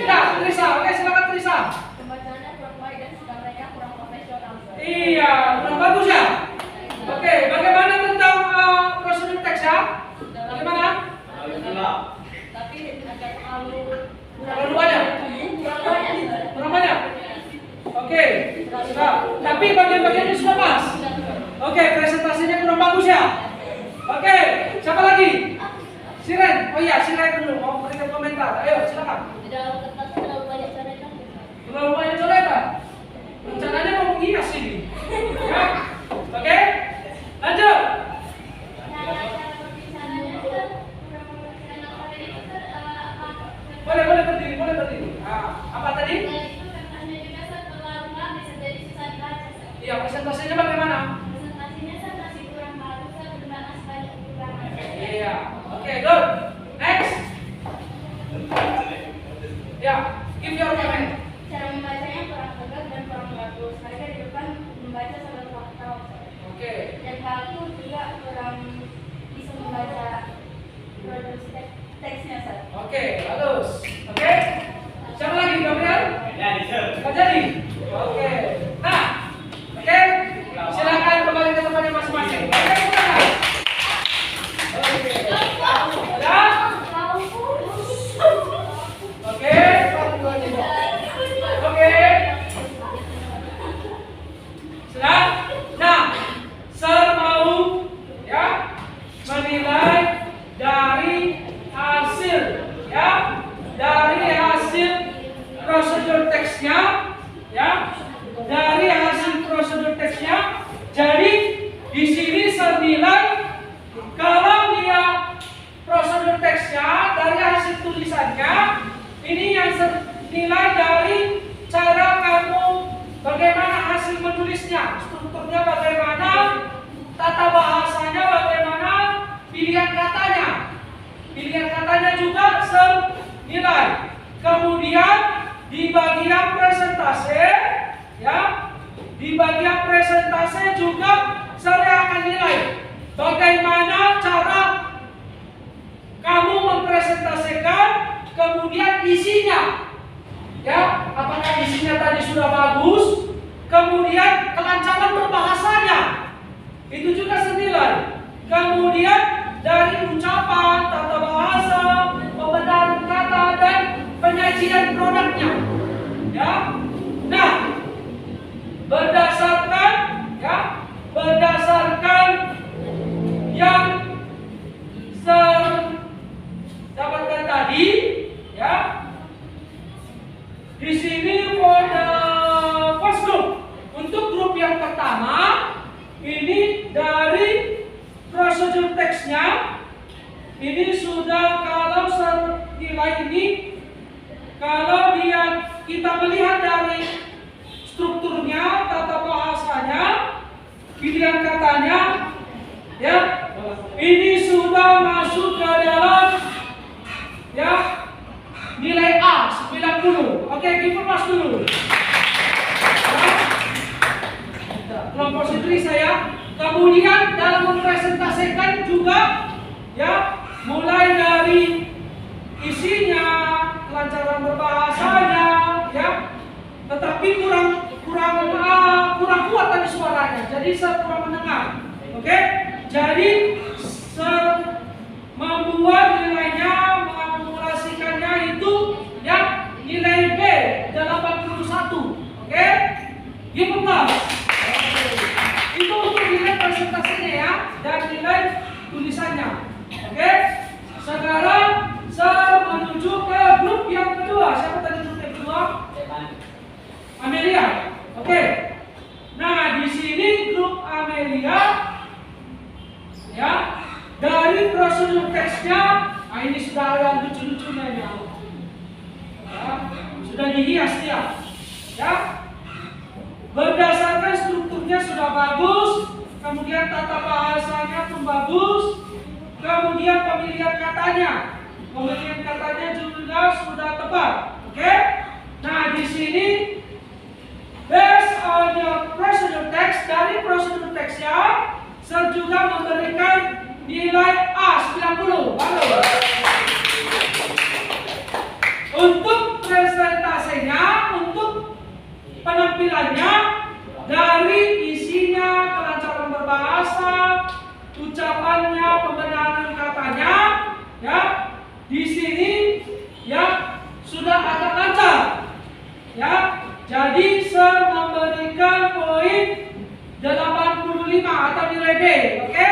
Ya, Trisa. Oke, silakan Trisa. Pembacaannya kurang baik dan sebenarnya kurang profesional. Iya, kurang bagus ya? Oke, bagaimana tentang prosedur teks ya? Bagaimana? Tapi agak terlalu Terlalu banyak? Kurang banyak? Oke, sudah. Tapi bagian-bagiannya sudah pas. Oke, presentasinya kurang bagus ya? Oke, siapa lagi? Siren. Oh iya, Siren dulu mau berikan komentar. Ayo, silakan. di dalam kertas terlalu banyak coretan. Terlalu banyak coretan. Rencananya mau menghias ini. Ya. Oke, lanjut. Boleh berdiri, boleh berdiri. Apa tadi? Iya, presentasinya bagaimana? Iya, oke, good. Next. Ya, give your comment. Cara membacanya kurang tegas dan kurang bagus. Mereka di depan membaca sambil ketawa. Oke. Dan aku juga kurang bisa membaca produksi teksnya, Sir. Oke, bagus. Oke. Siapa lagi, Gabriel? Kak Jadi. Oke. Nah, oke. Silakan kembali ke tempatnya masing-masing. Oke, silakan. Oke. Ya. Oke. Oke. Sudah? Nah, Sir mau ya menilai dari hasil ya, dari hasil prosedur teksnya ya, dari hasil prosedur teksnya. Jadi di sini saya nilai kalau dia prosedur teksnya dari hasil tulisannya, ini yang saya nilai dari cara kamu bagaimana hasil menulisnya, strukturnya bagaimana, tata bahasanya bagaimana, pilihan katanya. Pilihan katanya juga senilai. Kemudian di bagian presentase ya, di bagian presentase juga saya akan nilai bagaimana cara kamu mempresentasikan, kemudian isinya ya, apakah isinya tadi sudah bagus, kemudian kelancaran berbahasanya itu juga senilai. Kemudian dari ucapan, tata bahasa, pembenaran kata dan penyajian produknya. Ya. Nah, berdasarkan yang saya dapatkan tadi, ya. Di sini for the first group, untuk grup yang pertama ini dari prosedur teksnya ini sudah, kalau nilai ini, kalau kita melihat dari strukturnya, tata bahasanya, pilihan katanya, ya, ini sudah masuk ke dalam ya nilai A 90. Oke, kita pas dulu. Kelompok sendiri saya. Kemudian dalam mempresentasikan juga ya, mulai dari isinya, kelancaran berbahasanya ya, tetapi kurang kuat tadi suaranya, jadi saya kurang mendengar. Oke, jadi membuat nilainya, mengakumulasikannya itu ya nilai B 81. Oke, give applause. Itu untuk nilai presentasinya ya, dan nilai tulisannya. Oke, sekarang saya menuju ke grup yang kedua. Siapa tadi grup yang kedua? Amelia. Oke. Nah, di sini grup Amelia ya, dari prosedur teksnya dihias dia. Ya. Berdasarkan strukturnya sudah bagus, kemudian tata bahasanya pun bagus, kemudian pemilihan katanya juga sudah tepat. Oke? Nah, di sini based on your procedure text, dari procedure textnya saya juga memberikan nilai A 90. Bagus. Untuk presentasinya, untuk penampilannya, dari isinya, kelancaran berbahasa, ucapannya, pembenaran katanya, ya, di sini ya sudah agak lancar, ya. Jadi saya memberikan poin 85 atau nilai B, oke?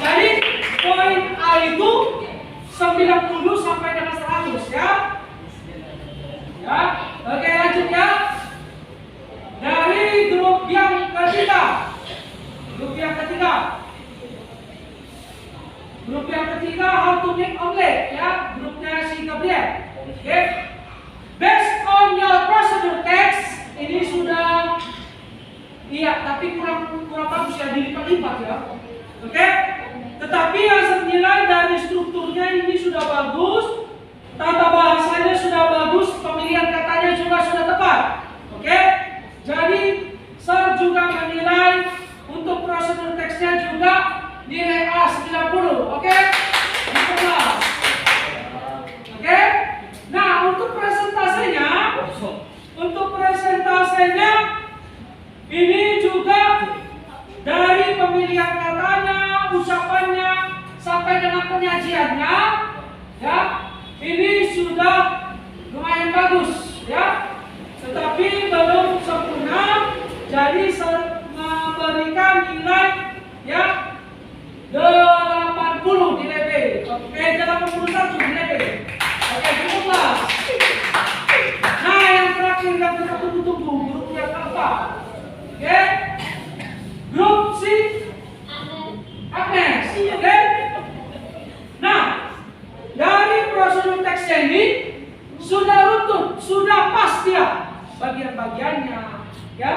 Jadi poin A itu 90 sampai dengan 100, ya. Ya, oke, lanjut ya. Dari grup yang ketiga. Grup yang ketiga how to make omelet, ya, grupnya si Gabriel. Oke. Based on your procedure text, ini sudah iya, tapi kurang bagus ya, dilipat-lipat ya. Oke. Tetapi yang senilai dari strukturnya ini sudah bagus, tata bahasanya sudah bagus, pemilihan katanya juga sudah tepat. Oke? Jadi saya juga menilai untuk prosedur teksnya juga nilai A 90. Oke? Oke? Nah, untuk presentasinya ini juga dari pemilihan katanya, ucapannya sampai dengan penyajiannya, ya, ini sudah lumayan bagus, ya, tetapi belum sempurna. Jadi saya memberikan nilai, ya, 80 nilai B. Oke, 81 nilai B. Oke, cukuplah. Nah, yang terakhir yang kita tunggu-tunggu, grup yang keempat. Oke, grup si Agnes. Oke. Nah, dari prosedur teksnya ini sudah runtut, sudah pas dia bagian-bagiannya, ya,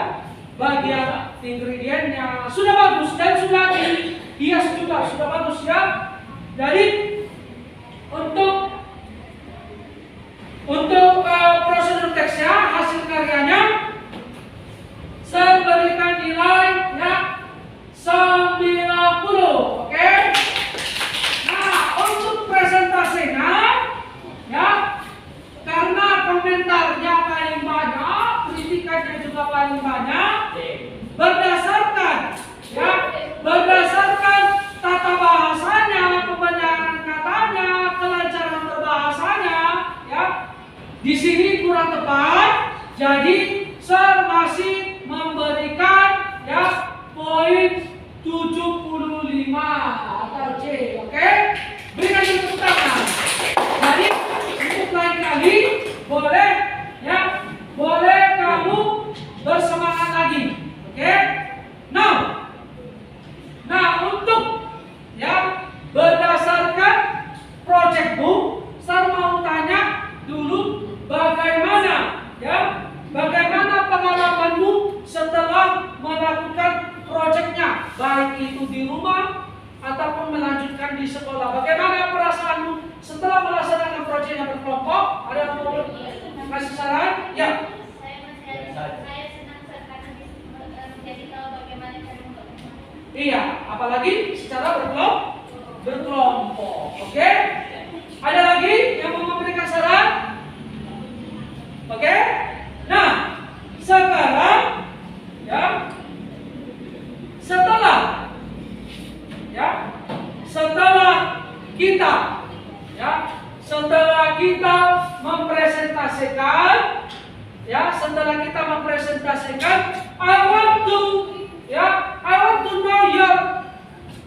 bagian ingredientnya sudah bagus dan sudah dihias juga sudah bagus, ya. Jadi untuk prosedur teksnya, hasil karyanya saya berikan nilai, ya, 90. Oke. Nah, untuk presentasinya, ya, karena komentarnya paling banyak, kritikannya juga paling banyak, berdasarkan tata bahasanya, pembenaran katanya, kelancaran berbahasanya, ya, di sini kurang tepat. Jadi saya masih memberikan, ya, poin 75 atau C. Oke? Berikan tepuk tangan. Jadi untuk lain kali boleh, ya, boleh kamu bersemangat lagi. Oke? Nah, untuk, ya, berdasarkan project book, saya mau tanya dulu bagaimana, ya, bagaimana pengalamanmu setelah melakukan proyeknya, baik itu di rumah ataupun melanjutkan di sekolah. Bagaimana perasaanmu setelah melaksanakan proyeknya berkelompok? Ada yang mau kasih saran? Ya. Saya senang karena menjadi tahu bagaimana cara membuatnya. Iya, apalagi secara berkelompok. Oke? Ada lagi yang mau memberikan saran? Oke? Nah, sekarang, ya, setelah kita mempresentasikan, ya, setelah kita mempresentasikan, I want to know your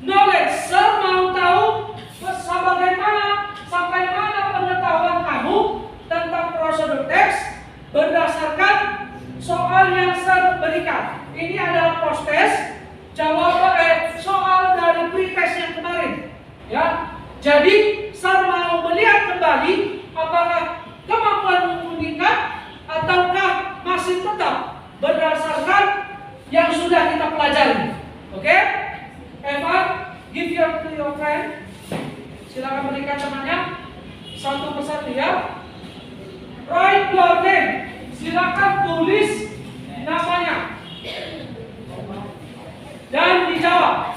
knowledge. Saya mau tahu sampai mana pengetahuan kamu tentang prosedur teks berdasarkan soal yang saya berikan. Ini adalah post test, soal dari pre-test yang kemarin, ya. Jadi saya mau melihat kembali apakah kemampuanmu di masih tetap berdasarkan yang sudah kita pelajari. Oke? Evan, give to your friend. Silakan berikan temannya satu persatu ya. Write your name. Silakan tulis namanya dan dijawab.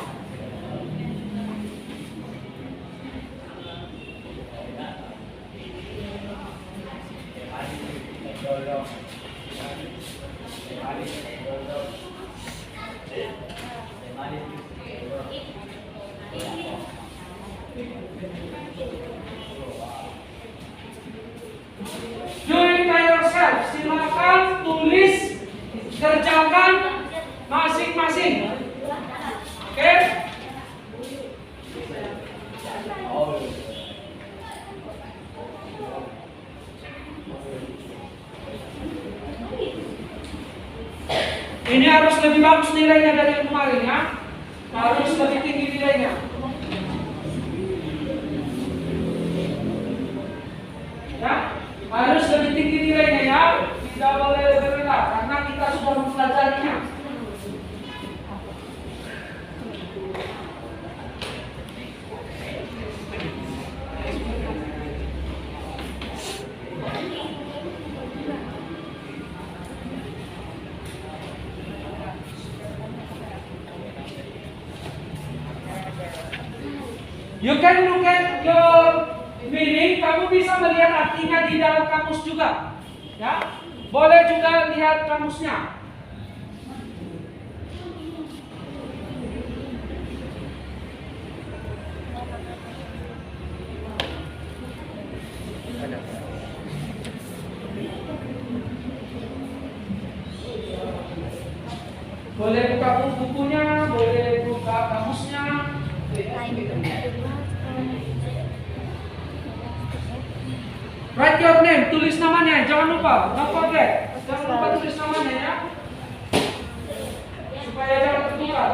Do it by yourself. Silakan tulis, kerjakan masing-masing. Oke? Ini harus lebih bagus nilainya dari yang kemarin ya. Harus lebih tinggi nilainya. Ya, harus lebih tinggi nilainya ya. Tidak boleh lebih rendah karena kita sudah mempelajarinya. You can look at your meaning. Kamu bisa melihat artinya di dalam kamus juga. Ya, boleh juga lihat kamusnya. Boleh buka bukunya, boleh buka kamusnya. Write your name, tulis namanya, jangan lupa, don't forget, jangan lupa tulis namanya ya, supaya jangan tertukar.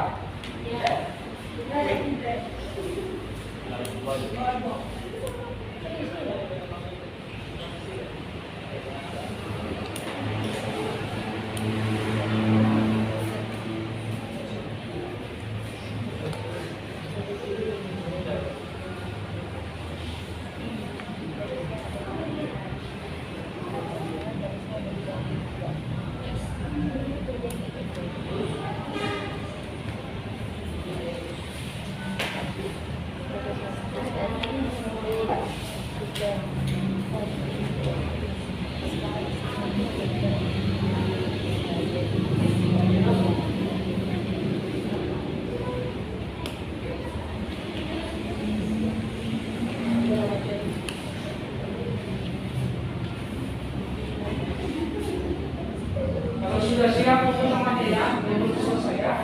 Kalau sudah siap untuk namanya ya, belum selesai ya.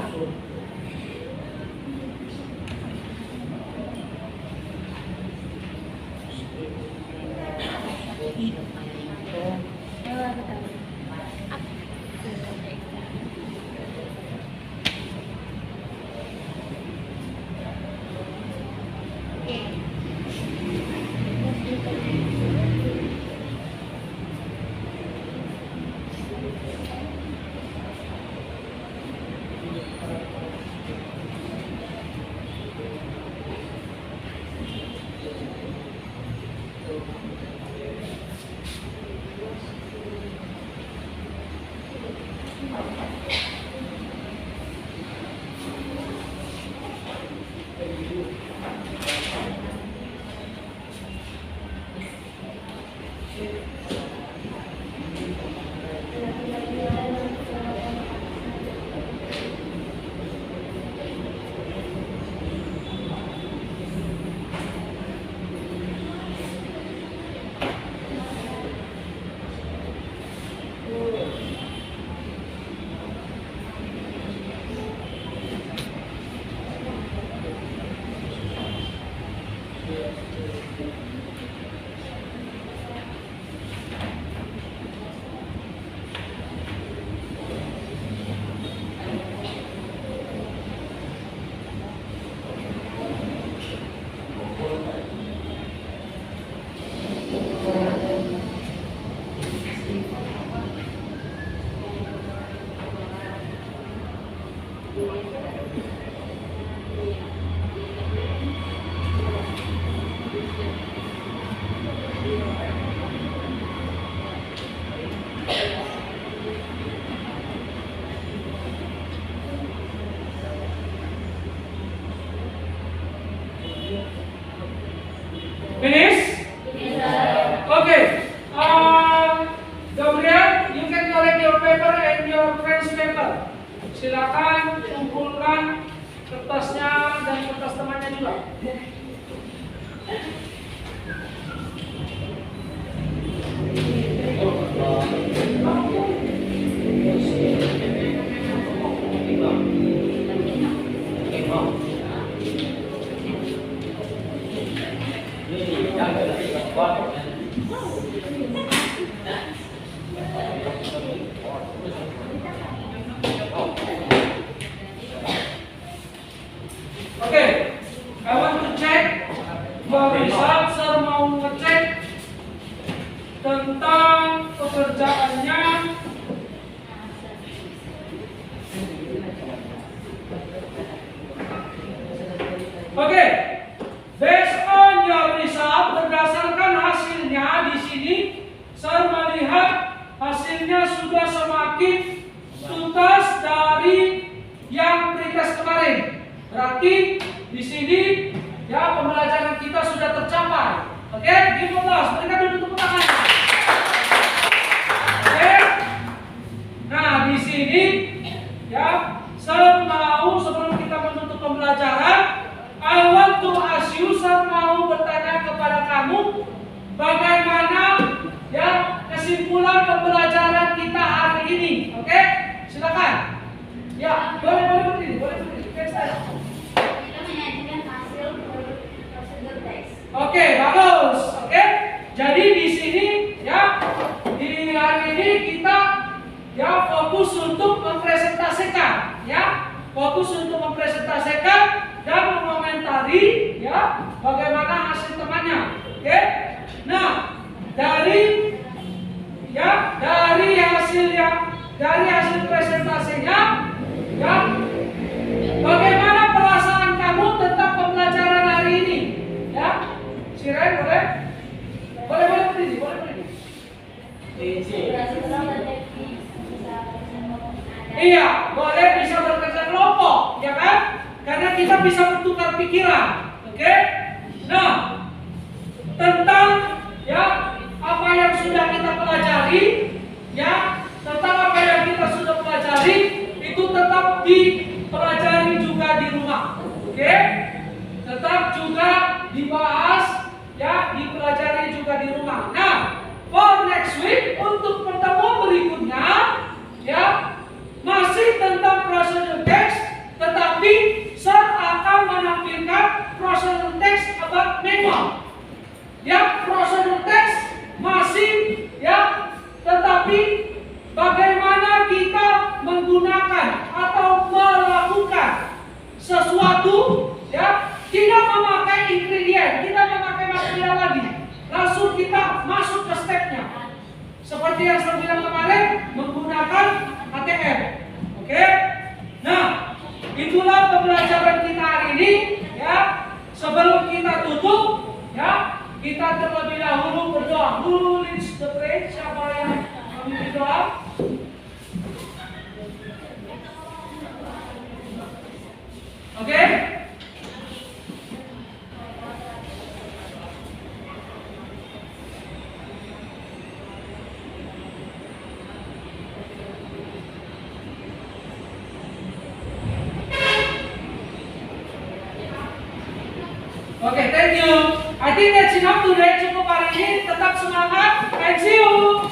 Yang ketiga, Oke, I want to check result. Sir mau ngecek tentang pekerjaannya. Oke, based on your result, berdasarkan hasilnya di sini, saya melihat hasilnya sudah semakin tuntas dari yang pretest kemarin. Berarti di sini ya pembelajaran kita sudah tercapai. Oke, give applause. Mereka duduk tepuk tangan. Oke. Nah, di sini ya saya mau sebelum kita menutup pembelajaran, I want to ask you, saya mau bertanya kepada kamu, bagaimana ya kesimpulan pembelajaran kita hari ini? Oke, silakan. Ya, boleh berdiri. Next slide. Kita menyajikan hasil prosedur tes. Oke, bagus. Oke, jadi di sini ya di hari ini kita ya fokus untuk mempresentasikan, ya fokus untuk mempresentasikan dan mengomentari ya bagaimana hasil temannya. Oke, nah dari hasil presentasinya ya bagaimana perasaan kamu tentang pembelajaran hari ini? Ya, Siren boleh berdiri. Iya, boleh bisa bekerja kelompok, ya kan? Karena kita bisa bertukar pikiran, oke? Nah, tentang ya apa yang sudah kita pelajari, ya tentang apa yang kita sudah pelajari itu tetap dipelajari juga di rumah, oke? Tetap juga dibahas, ya dipelajari juga di rumah. Nah, for next week untuk pertemuan berikutnya, ya masih tentang prosedur teks, tetapi saya akan menampilkan prosedur teks about manual. Ya, prosedur teks masih ya, tetapi bagaimana kita menggunakan atau melakukan sesuatu ya, tidak memakai ingredient, tidak memakai material lagi. Langsung kita masuk ke stepnya. Seperti yang saya bilang kemarin, menggunakan ATM. Oke? Nah, itulah pembelajaran kita hari ini ya. Sebelum kita tutup ya, kita terlebih dahulu berdoa. Who leads the prayer? Siapa yang memimpin doa? Oke? Oke, thank you. I think that's enough today. Cukup hari ini. Tetap semangat and see you.